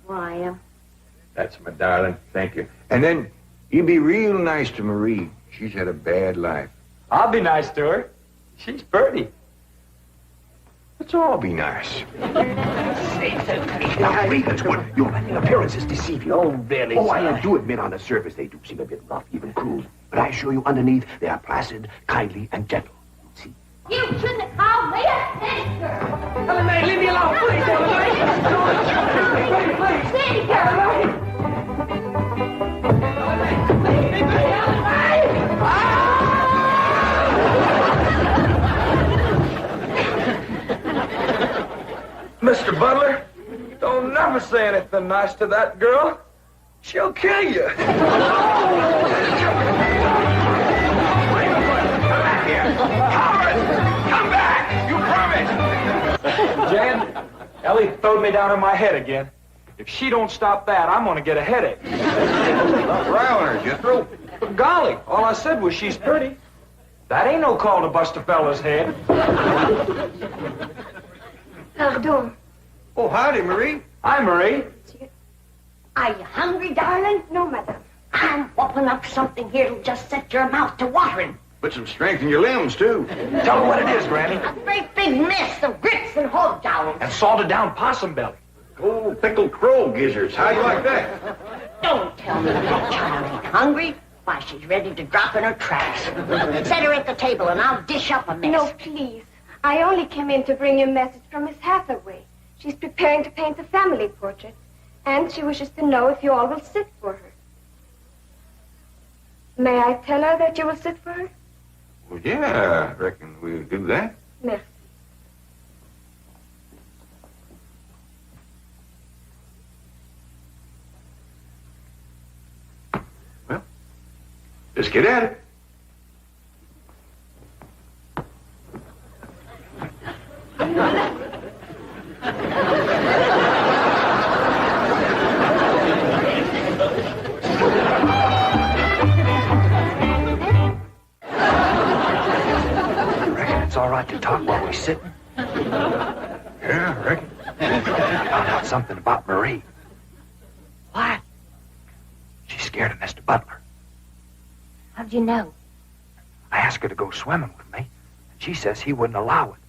Why, That's my darling. Thank you. And then you be real nice to Marie. She's had a bad life. I'll be nice to her. She's pretty. Let's all be nice. Now, Ravenswood, your appearances deceive you. Oh, really, Oh, sir? I do admit on the surface they do seem a bit rough, even cruel. But I assure you underneath they are placid, kindly, and gentle. See? you shouldn't have called me a sister. Ellie Mae, leave me alone, please, Ellie Mae. City girl. Mr. Butler, don't never say anything nice to that girl. She'll kill you. Come back here. Coward! Come back! You promised! Jan, Ellie throwed me down on my head again. If she don't stop that, I'm gonna get a headache. Stop riling her, Jethro. But golly, all I said was she's pretty. That ain't no call to bust a fella's head. Pardon. Oh, howdy, Marie. Hi, Marie. Are you hungry, darling? No, madame. I'm whooping up something here that'll just set your mouth to watering. Put some strength in your limbs, too. Tell her what it is, Granny. A great big mess of grits and hog jowls. And salted down possum belly. Oh, pickled crow gizzards. How you like that? Don't tell me that child ain't hungry. Why, she's ready to drop in her tracks. Set her at the table and I'll dish up a mess. No, please. I only came in to bring you a message from Miss Hathaway. She's preparing to paint a family portrait, and she wishes to know if you all will sit for her. May I tell her that you will sit for her? Well, yeah, I reckon we'll do that. Merci. Just get at it. Reckon it's all right to talk while we're sitting? Yeah, I reckon. I found out something about Marie. What? She's scared of Mr. Butler. How'd you know? I asked her to go swimming with me, and she says he wouldn't allow it.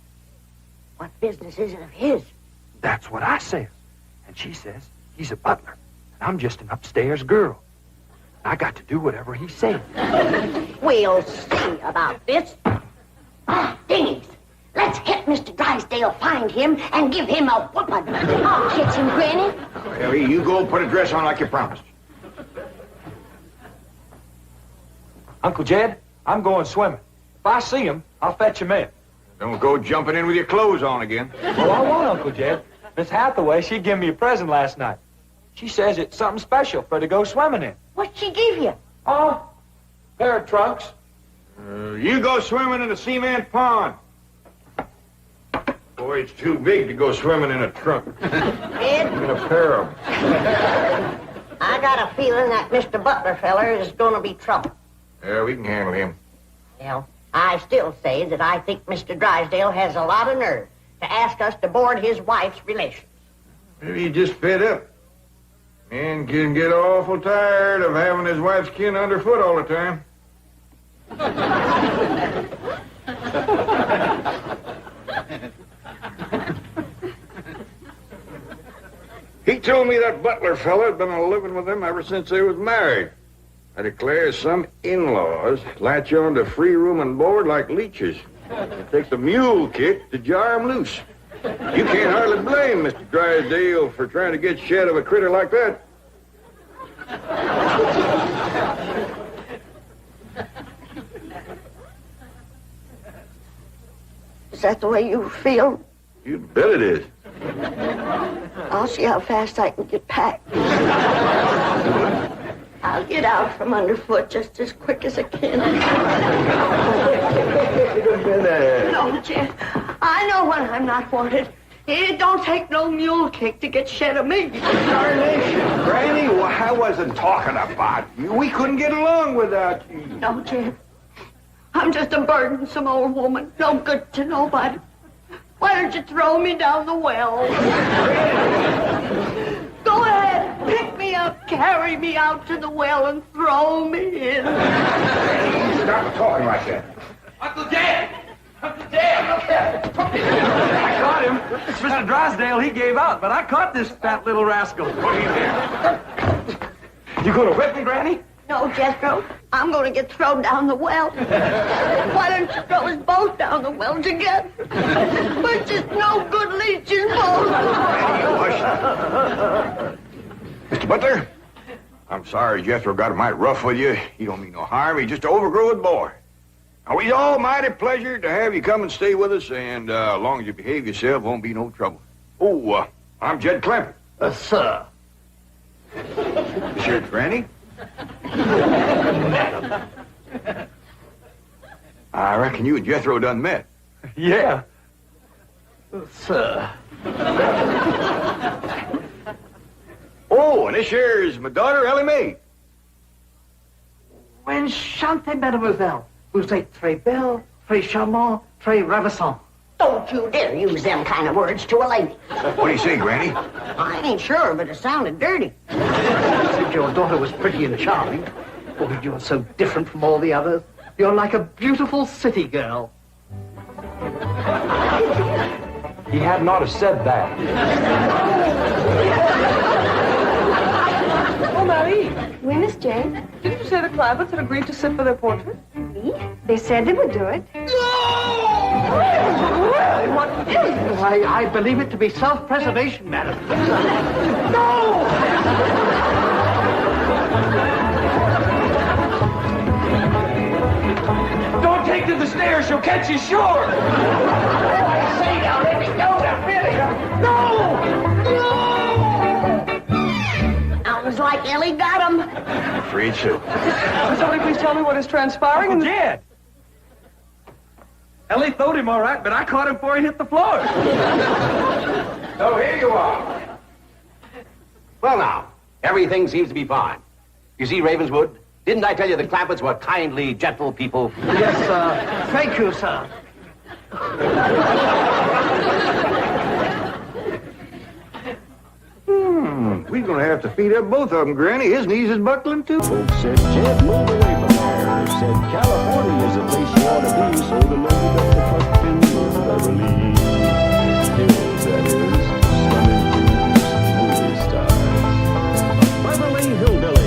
What business is it of his? That's what I says. And she says he's a butler, and I'm just an upstairs girl. I got to do whatever he says. We'll see about this. Dingies, let's hit Mr. Drysdale, find him, and give him a whooping. I'll catch him, Granny. Ellie, you go put a dress on like you promised. Uncle Jed, I'm going swimming. If I see him, I'll fetch him in. Don't go jumping in with your clothes on again. Well, I won't, Uncle Jed. Miss Hathaway, she gave me a present last night. She says it's something special for her to go swimming in. What'd she give you? Oh, pair of trunks. You go swimming in the cement pond. Boy, it's too big to go swimming in a trunk. Ed, In a pair of them. I got a feeling that Mr. Butler feller is going to be trouble. Yeah, we can handle him. Well, I still say that I think Mr. Drysdale has a lot of nerve to ask us to board his wife's relations. Maybe he's just fed up. Man can get awful tired of having his wife's kin underfoot all the time. He told me that Butler fella had been living with him ever since they was married. I declare some in-laws latch on to free room and board like leeches. It takes a mule kick to jar 'em loose. You can't hardly blame Mr. Drysdale for trying to get shed of a critter like that. Is that the way you feel? You bet it is. I'll see how fast I can get packed. I'll get out from underfoot just as quick as I can. No, Jen. I know when I'm not wanted. It don't take no mule kick to get shed of me. Darnation, Granny, well, I wasn't talking about you. We couldn't get along without you. No, Jen. I'm just a burdensome old woman. No good to nobody. Why don't you throw me down the well? Go ahead, pick me up, carry me out to the well, and throw me in. Stop talking like that. Uncle Jed! Uncle Jed! I caught him. Mr. Drysdale, he gave out, but I caught this fat little rascal. Put him there. You gonna whip me, Granny? No, Jethro. I'm going to get thrown down the well. Why don't you throw us both down the well together? We're just no good leeches, both. Mr. Butler, I'm sorry Jethro got it mighty rough with you. He don't mean no harm. He's just an overgrown boy. Now, it's almighty pleasure to have you come and stay with us, and as long as you behave yourself, won't be no trouble. Oh, I'm Jed Clampett. Sir. Sure, Granny? I reckon you and Jethro done met. Yeah. Sir. Oh, and this here is my daughter, Ellie Mae. Enchantée, mademoiselle. Vous êtes très belle, très charmant, très ravissant. Don't you dare use them kind of words to a lady. What do you say, Granny? I ain't sure, but it sounded dirty. If your daughter was pretty and charming, oh, you're so different from all the others. You're like a beautiful city girl. He had not have said that. Oh, Marie, Oui, Miss Jane. didn't you say the Clampetts had agreed to sit for their portrait? Oui. They said they would do it. What is this? I believe it to be self-preservation, madam. No! Don't take to the stairs, she'll catch you sure. I say now, let me go now, really. No! No! Sounds like Ellie got him. afraid so. Will somebody please tell me what is transpiring? Uncle Jed! Ellie throwed him all right, but I caught him before he hit the floor. So here you are. Well, now, everything seems to be fine. You see, Ravenswood, didn't I tell you the Clampetts were kindly, gentle people? Yes, sir. Thank you, sir. We're gonna have to feed up both of them, Granny. His knees is buckling, too. Folks said, Jed, move away from there. Said, California's the place you ought to be, so the lady got the truck in Beverly Hills, that is, Swimming Pools, movie stars. Beverly Hillbillies.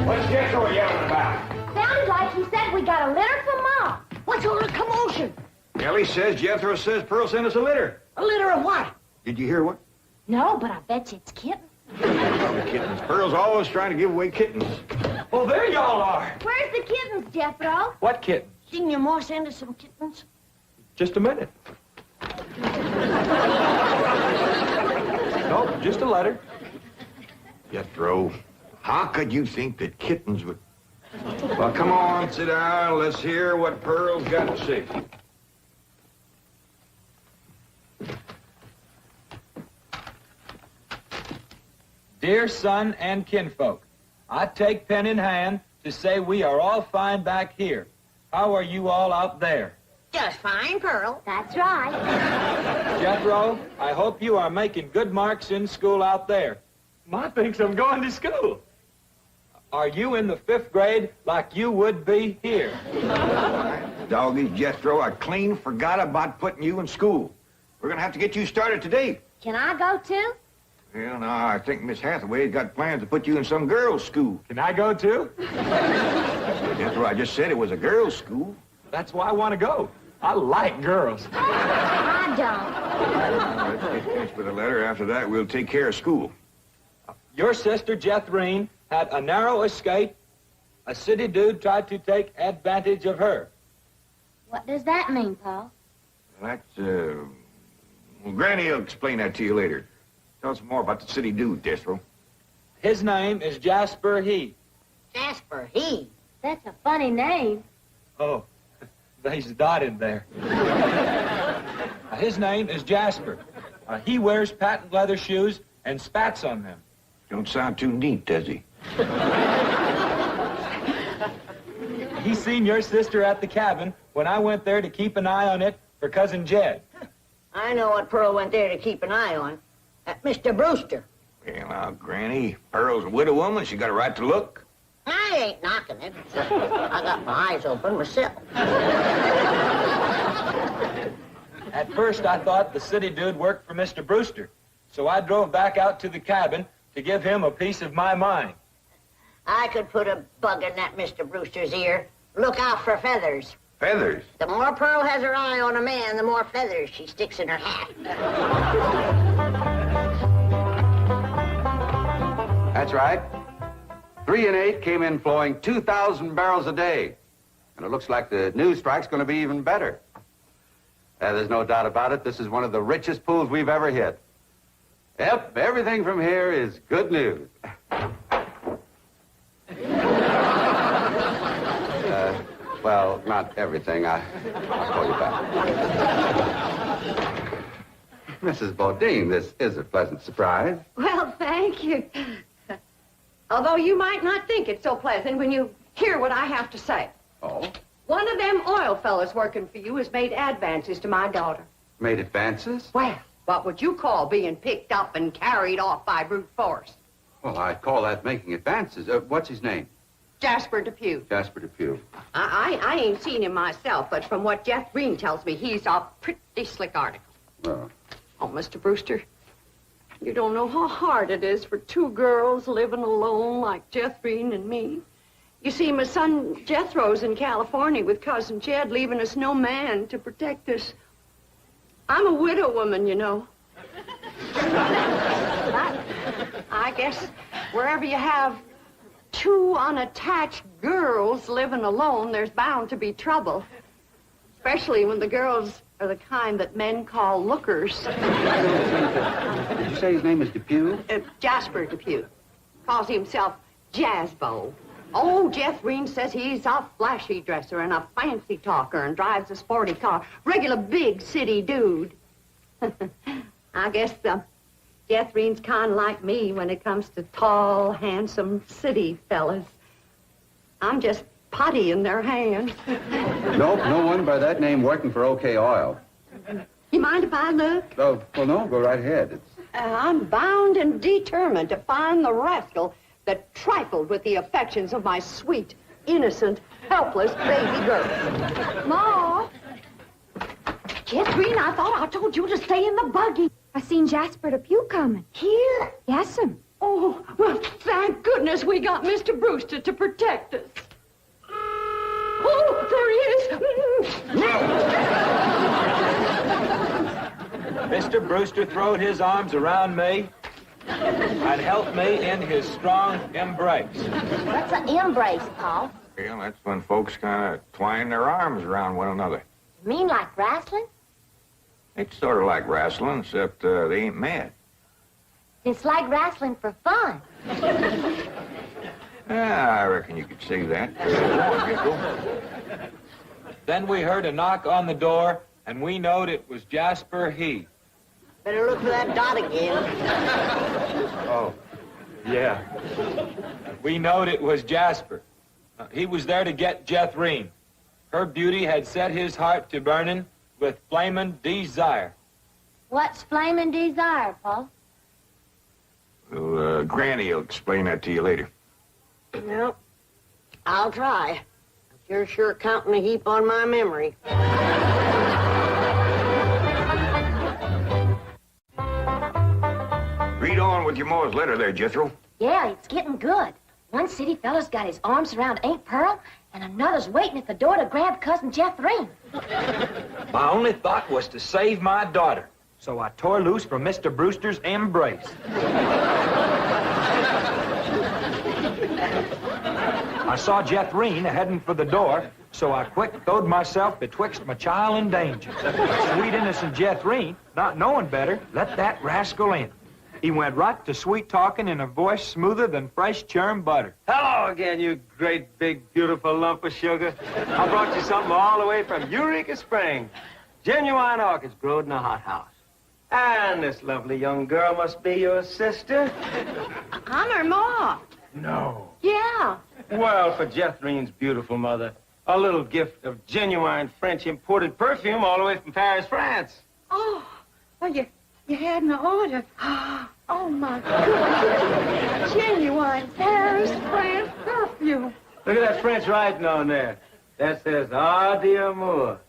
What's Jethro yelling about? Sounded like he said we got a litter from Mom. What's all the commotion? Ellie says Jethro says Pearl sent us a litter. A litter of what? Did you hear what? No, but I bet you it's kittens. Kittens. Pearl's always trying to give away kittens. Well, there y'all are. Where's the kittens, Jethro? What kitten? Didn't your ma send us some kittens? Just a minute. Nope, just a letter. Jethro, how could you think that kittens would... Well, come on, sit down. Let's hear what Pearl's got to say. Dear son and kinfolk, I take pen in hand to say we are all fine back here. How are you all out there? Just fine, Pearl. That's right. Jethro, I hope you are making good marks in school out there. Ma thinks I'm going to school. Are you in the 5th grade like you would be here? Doggies, Jethro, I clean forgot about putting you in school. We're going to have to get you started today. Can I go too? Well, now, I think Miss Hathaway's got plans to put you in some girls' school. Can I go too? Jethro, I just said it was a girls' school. That's why I want to go. I like girls. I don't. Let's get finished with the letter. After that, we'll take care of school. Your sister, Jethrine, had a narrow escape. A city dude tried to take advantage of her. What does that mean, Paul? That's, well, Granny will explain that to you later. Tell us more about the city dude, Jethro. His name is Jasper Heath. Jasper Heath. That's a funny name. Oh, there's a dot in there. His name is Jasper. He wears patent leather shoes and spats on them. Don't sound too neat, does he? He seen your sister at the cabin when I went there to keep an eye on it for Cousin Jed. I know what Pearl went there to keep an eye on. Mr. Brewster. Well, now, Granny, Pearl's a widow woman. She got a right to look. I ain't knocking it. I got my eyes open myself. At first, I thought the city dude worked for Mr. Brewster, so I drove back out to the cabin to give him a piece of my mind. I could put a bug in that Mr. Brewster's ear. Look out for feathers. Feathers? The more Pearl has her eye on a man, the more feathers she sticks in her hat. That's right. 3 and 8 came in flowing 2,000 barrels a day. And it looks like the news strike's going to be even better. There's no doubt about it. This is one of the richest pools we've ever hit. Yep, everything from here is good news. Well, not everything. I'll call you back. Mrs. Bodine, this is a pleasant surprise. Well, thank you. Although you might not think it's so pleasant when you hear what I have to say. Oh? One of them oil fellas working for you has made advances to my daughter. Made advances? Well, what would you call being picked up and carried off by brute force? Well, I'd call that making advances. What's his name? Jasper Depew. Jasper Depew. I ain't seen him myself, but from what Jeff Green tells me, he's a pretty slick article. Well, Oh, Mr. Brewster, you don't know how hard it is for two girls living alone like Jeff Green and me. You see, my son Jethro's in California with Cousin Jed, leaving us no man to protect us. I'm a widow woman, you know. But I guess wherever you have two unattached girls living alone, there's bound to be trouble. Especially when the girls are the kind that men call lookers. did you say his name is Depew? Jasper Depew. Calls himself Jazzbo. Oh, Jeff Green says he's a flashy dresser and a fancy talker and drives a sporty car. Regular big city dude. I guess Jeff Green's kind of like me when it comes to tall, handsome city fellas. I'm just putty in their hands. Nope, no one by that name working for OK Oil. You mind if I look? Oh, well, no, go right ahead. I'm bound and determined to find the rascal that trifled with the affections of my sweet, innocent, helpless baby girl. Ma! Jeff Green, I thought I told you to stay in the buggy. I seen Jasper Depew coming. Here? Yes'm. Oh, well, thank goodness we got Mr. Brewster to protect us. Oh, there he is. Mr. Brewster throwed his arms around me and helped me in his strong embrace. What's an embrace, Paul? Well, that's when folks kind of twine their arms around one another. You mean like wrestling? It's sort of like wrestling, except they ain't mad. It's like wrestling for fun. I reckon you could say that. Then we heard a knock on the door, and we knowed it was Jasper He. Better look for that dot again. Oh, yeah. We knowed it was Jasper. He was there to get Jethrine. Her beauty had set his heart to burning with flaming desire. What's flaming desire, Paul? Well, Granny will explain that to you later. Well, I'll try. You're sure counting a heap on my memory. Read on with your Moore's letter there, Jethro. Yeah, it's getting good. One city fella's got his arms around Aunt Pearl, and another's waiting at the door to grab Cousin Jethrine. My only thought was to save my daughter, so I tore loose from Mr. Brewster's embrace. I saw Jethrine heading for the door, so I quick throwed myself betwixt my child and danger. Sweet innocent Jethrine, not knowing better, let that rascal in. He went right to sweet-talking in a voice smoother than fresh churned butter. Hello again, you great, big, beautiful lump of sugar. I brought you something all the way from Eureka Springs. Genuine orchids growed in a hothouse. And this lovely young girl must be your sister. I'm her ma. No. Yeah. Well, for Jethrine's beautiful mother, a little gift of genuine French imported perfume all the way from Paris, France. Oh, well, you hadn't ordered. Oh, my goodness. Genuine Paris, France perfume. Look at that French writing on there. That says, "Ah, d'amour."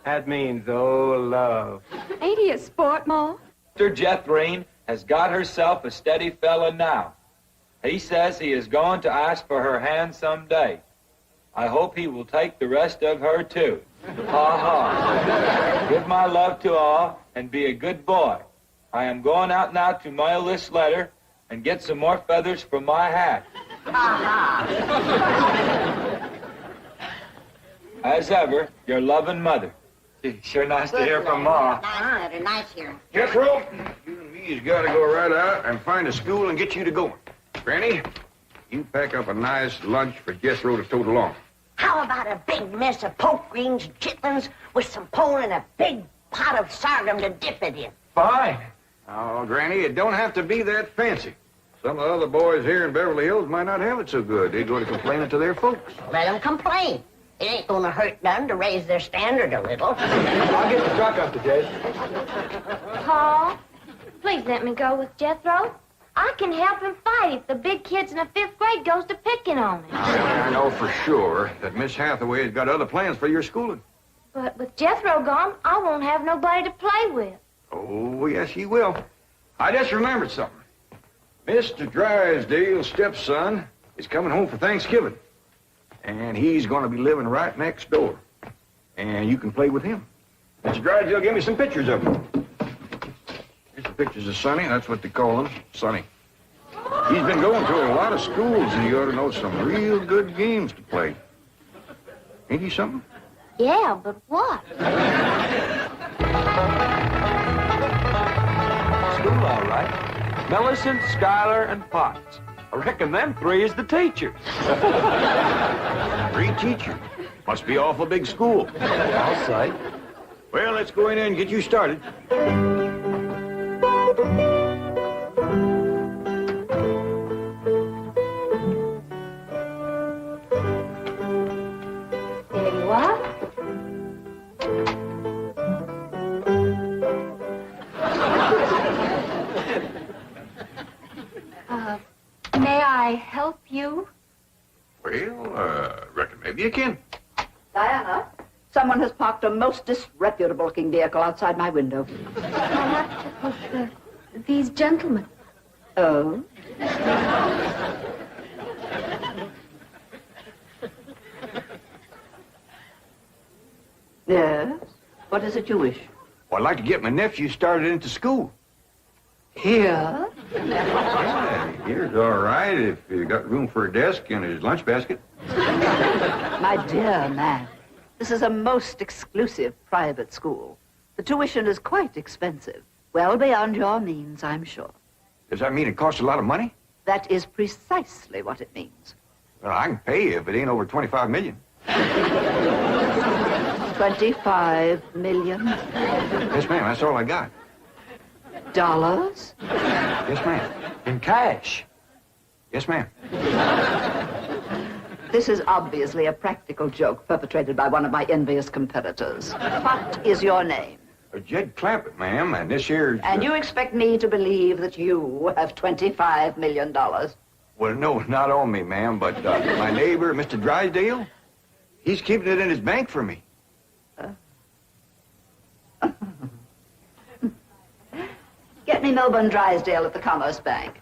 That means, oh, love. Ain't he a sport, Ma? Mr. Jethrine has got herself a steady fella now. He says he is going to ask for her hand someday. I hope he will take the rest of her, too. Ha ha. Give my love to all and be a good boy. I am going out now to mail this letter and get some more feathers for my hat. As ever, your loving mother. Sure nice to hear from Ma. They're nice here. Jethro, you and me's got to go right out and find a school and get you to going. Granny, you pack up a nice lunch for Jethro to tote along. How about a big mess of poke greens and chitlins with some pone and a big pot of sorghum to dip it in? Fine. Oh, Granny, it don't have to be that fancy. Some of the other boys here in Beverly Hills might not have it so good. They're going to complain it to their folks. Let them complain. It ain't going to hurt none to raise their standard a little. I'll get the truck up to Jed. Paul, please let me go with Jethro. I can help him fight if the big kids in the 5th grade goes to picking on him. I know for sure that Miss Hathaway has got other plans for your schooling. But with Jethro gone, I won't have nobody to play with. Oh, yes, he will. I just remembered something. Mr. Drysdale's stepson is coming home for Thanksgiving. And he's going to be living right next door. And you can play with him. Mr. Drysdale gave me some pictures of him. Here's the pictures of Sonny. That's what they call him, Sonny. He's been going to a lot of schools, and he ought to know some real good games to play. Ain't he something? Yeah, but what? School, all right. Millicent, Schuyler, and Potts. I reckon them 3 is the teachers. 3 teachers? Must be awful big school. I'll say. Well, let's go in there and get you started. There you are. May I help you? Well, reckon maybe you can. Diana, someone has parked a most disreputable-looking vehicle outside my window. These gentlemen. Oh? Yes? What is it you wish? Well, I'd like to get my nephew started into school. Here? Yeah, here's all right if you got room for a desk and his lunch basket. My dear man, this is a most exclusive private school. The tuition is quite expensive. Well beyond your means, I'm sure. Does that mean it costs a lot of money? That is precisely what it means. Well, I can pay you if it ain't over 25 million. 25 million? Yes, ma'am, that's all I got. Dollars? Yes, ma'am. In cash. Yes, ma'am. This is obviously a practical joke perpetrated by one of my envious competitors. What is your name? Jed Clampett, ma'am, and this here's... And you expect me to believe that you have $25 million? Well, no, not on me, ma'am, but my neighbor, Mr. Drysdale, he's keeping it in his bank for me. Get me Melbourne Drysdale at the Commerce Bank.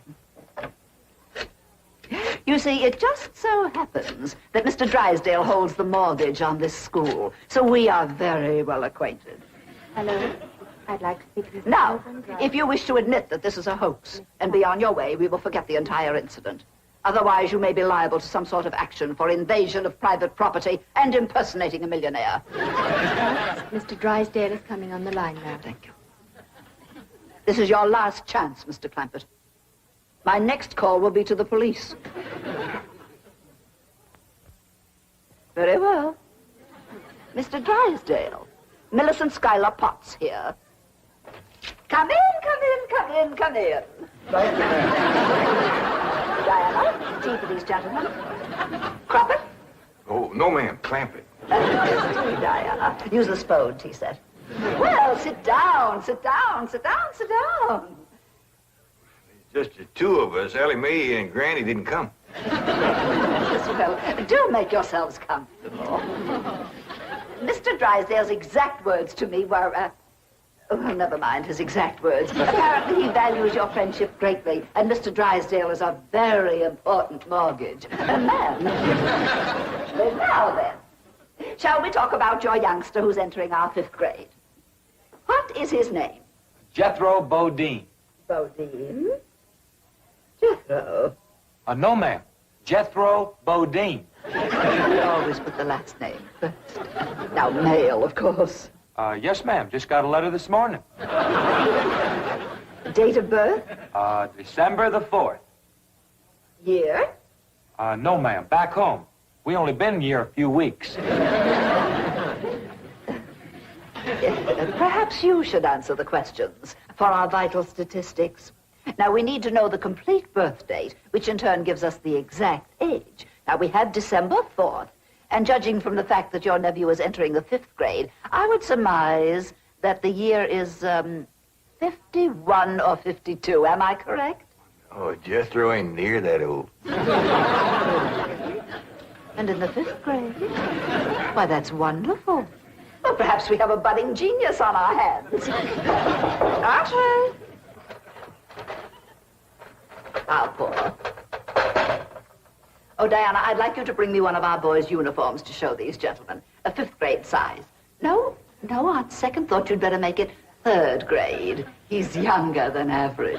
You see, it just so happens that Mr. Drysdale holds the mortgage on this school, so we are very well acquainted. Hello. I'd like to speak to you. Now, if you wish to admit that this is a hoax and be on your way, we will forget the entire incident. Otherwise, you may be liable to some sort of action for invasion of private property and impersonating a millionaire. Mr. Drysdale is coming on the line now. Thank you. This is your last chance, Mr. Clampett. My next call will be to the police. Very well. Mr. Drysdale, Millicent Schuyler Potts here. Come in, come in, come in, come in. Thank you, ma'am. Diana, tea for these gentlemen. Croppett? Oh, no, ma'am, Clampett. Diana, use the Spode tea set. Well, sit down, sit down, sit down, sit down. Just the 2 of us. Ellie Mae and Granny didn't come. Yes, well, do make yourselves comfortable. Mr. Drysdale's exact words to me were, oh, never mind his exact words. Apparently he values your friendship greatly, and Mr. Drysdale is a very important mortgage. Man. But now then, shall we talk about your youngster who's entering our 5th grade? What is his name? Jethro Bodine. Bodine? Jethro. No, ma'am. Jethro Bodine. We always put the last name first. Now, male, of course. Yes, ma'am. Just got a letter this morning. Date of birth? December the 4th. Year? No, ma'am. Back home. We only been here a few weeks. Perhaps you should answer the questions for our vital statistics. Now, we need to know the complete birth date, which in turn gives us the exact age. Now, we have December 4th, and judging from the fact that your nephew is entering the 5th grade, I would surmise that the year is 51 or 52. Am I correct? Oh, Jethro ain't near that old. And in the 5th grade? Why, that's wonderful. Well, perhaps we have a budding genius on our hands. Archie! How poor. Oh, Diana, I'd like you to bring me one of our boys' uniforms to show these gentlemen. A 5th grade size. No, on second thought, you'd better make it 3rd grade. He's younger than average.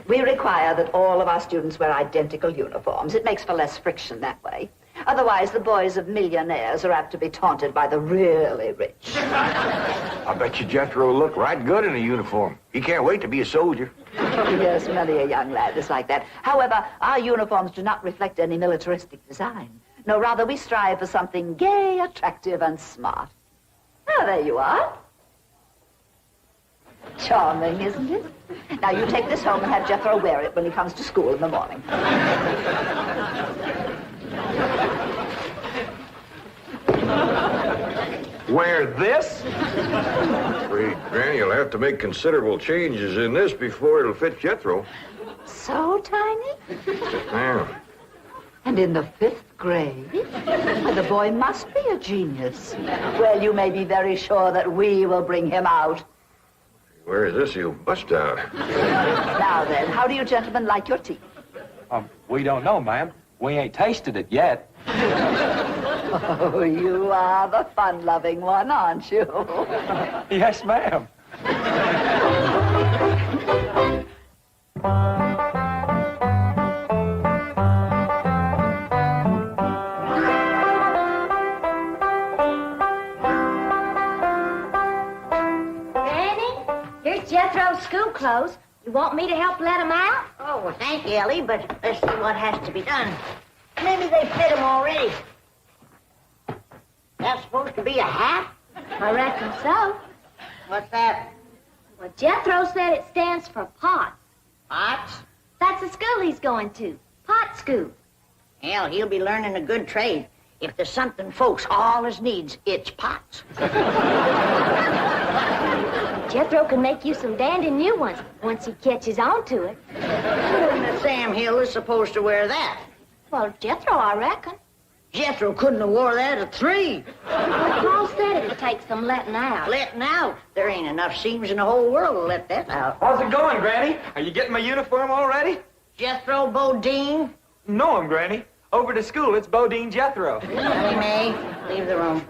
We require that all of our students wear identical uniforms. It makes for less friction that way. Otherwise, the boys of millionaires are apt to be taunted by the really rich. I bet you Jethro will look right good in a uniform. He can't wait to be a soldier. Yes, many a young lad is like that. However, our uniforms do not reflect any militaristic design. No, rather, we strive for something gay, attractive, and smart. Ah, there you are. Charming, isn't it? Now, you take this home and have Jethro wear it when he comes to school in the morning. Wear this? Afraid Granny will have to make considerable changes in this before it'll fit Jethro. So tiny? Yeah. And in the 5th grade? Why, the boy must be a genius. Well, you may be very sure that we will bring him out. Where is this? He'll bust out. Now then, how do you gentlemen like your tea? We don't know, ma'am. We ain't tasted it yet. Oh, you are the fun-loving one, aren't you? Yes, ma'am. Jethro's school clothes. You want me to help let him out? Oh, well, thank you, Ellie, but let's see what has to be done. Maybe they fit him already. That's supposed to be a hat? I reckon so. What's that? Well, Jethro said it stands for POTS. Pots? That's the school he's going to. Pot school. Hell, he'll be learning a good trade. If there's something folks always needs, it's pots. Jethro can make you some dandy new ones once he catches on to it. Now, Sam Hill is supposed to wear that. Well, Jethro, I reckon. Jethro couldn't have wore that at 3. Well, Paul said it'd take some letting out. Letting out? There ain't enough seams in the whole world to let that out. How's it going, Granny? Are you getting my uniform already? Jethro Bodine? No, Granny. Over to school, it's Bodine Jethro. Ellie Mae, leave the room.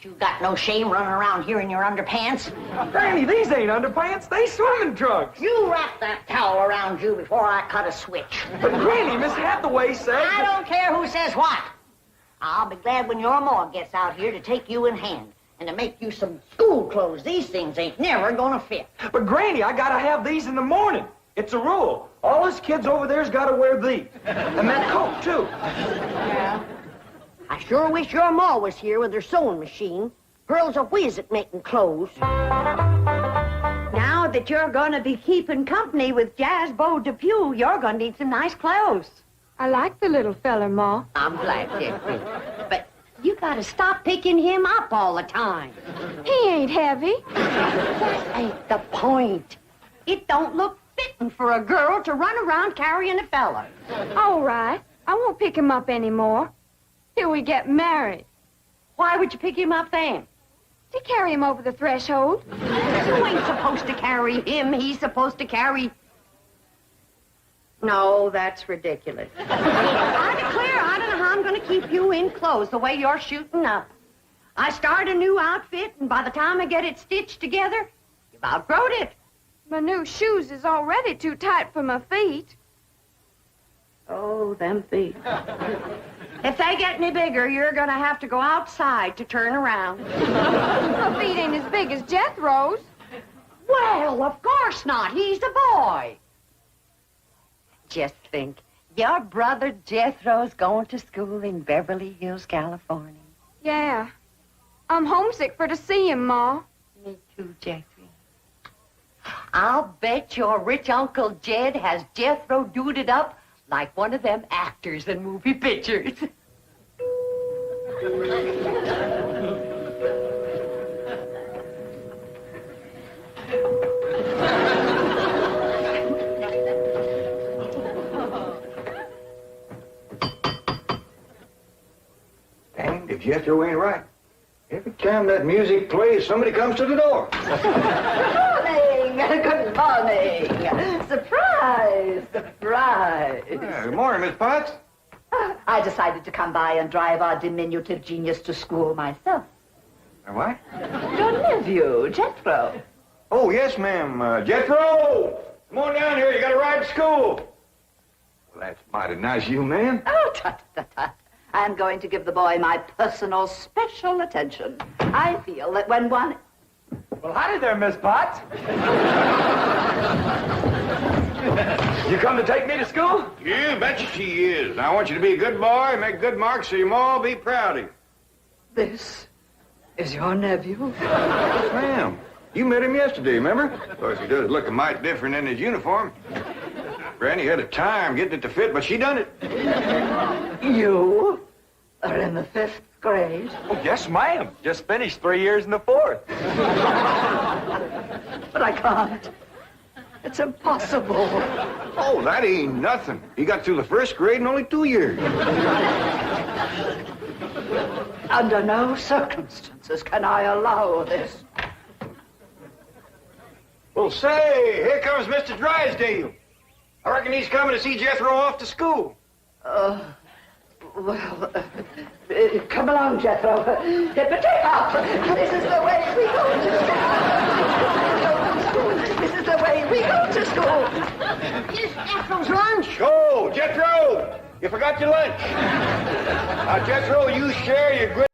You got no shame running around here in your underpants? Granny, these ain't underpants. They swimming trunks. You wrap that towel around you before I cut a switch. But Granny, Miss Hathaway said... I don't care who says what. I'll be glad when your ma gets out here to take you in hand and to make you some school clothes. These things ain't never gonna fit. But Granny, I gotta have these in the morning. It's a rule. All us kids over there's gotta wear these. And that coat, too. Yeah. I sure wish your ma was here with her sewing machine. Pearl's a whiz at making clothes. Now that you're gonna be keeping company with Jazzbo Depew, you're gonna need some nice clothes. I like the little fella, Ma. I'm glad, Jeffrey. But you gotta stop picking him up all the time. He ain't heavy. That ain't the point. It don't look fitting for a girl to run around carrying a fella. All right. I won't pick him up anymore. Till we get married. Why would you pick him up then? To carry him over the threshold. You ain't supposed to carry him. He's supposed to carry... No, that's ridiculous. I declare, I don't know how I'm going to keep you in clothes the way you're shooting up. I start a new outfit, and by the time I get it stitched together, you've outgrown it. My new shoes is already too tight for my feet. Oh, them feet. If they get any bigger, you're going to have to go outside to turn around. My feet ain't as big as Jethro's. Well, of course not. He's a boy. Just think, your brother Jethro's going to school in Beverly Hills, California. Yeah. I'm homesick for to see him, Ma. Me too, Jeffrey. I'll bet your rich Uncle Jed has Jethro duded up like one of them actors in movie pictures. if Jethro ain't right. Every time that music plays, somebody comes to the door. Good morning. Surprise, surprise. Good morning, Miss Potts. I decided to come by and drive our diminutive genius to school myself. What? Your nephew, Jethro. Oh, yes, ma'am. Jethro! Come on down here. You got to ride to school. Well, that's mighty nice of you, ma'am. Oh, tut. I'm going to give the boy my personal special attention. I feel that when one... Well, howdy there, Miss Potts. You come to take me to school? You betcha she is. Now, I want you to be a good boy, make good marks so your ma will be proud of you. This is your nephew? Yes, ma'am. You met him yesterday, remember? Of course, he does look a mite different in his uniform. Granny had a time getting it to fit, but she done it. You are in the 5th grade? Oh, yes, ma'am. Just finished 3 years in the 4th. But I can't. It's impossible. Oh, that ain't nothing. He got through the 1st grade in only 2 years. Under no circumstances can I allow this. Well, say, here comes Mr. Drysdale. I reckon he's coming to see Jethro off to school. Come along, Jethro. Get the tape off. This is the way we go to school. This is the way we go to school. Here's Jethro's lunch. Oh, Jethro, you forgot your lunch. Now, Jethro, you share your good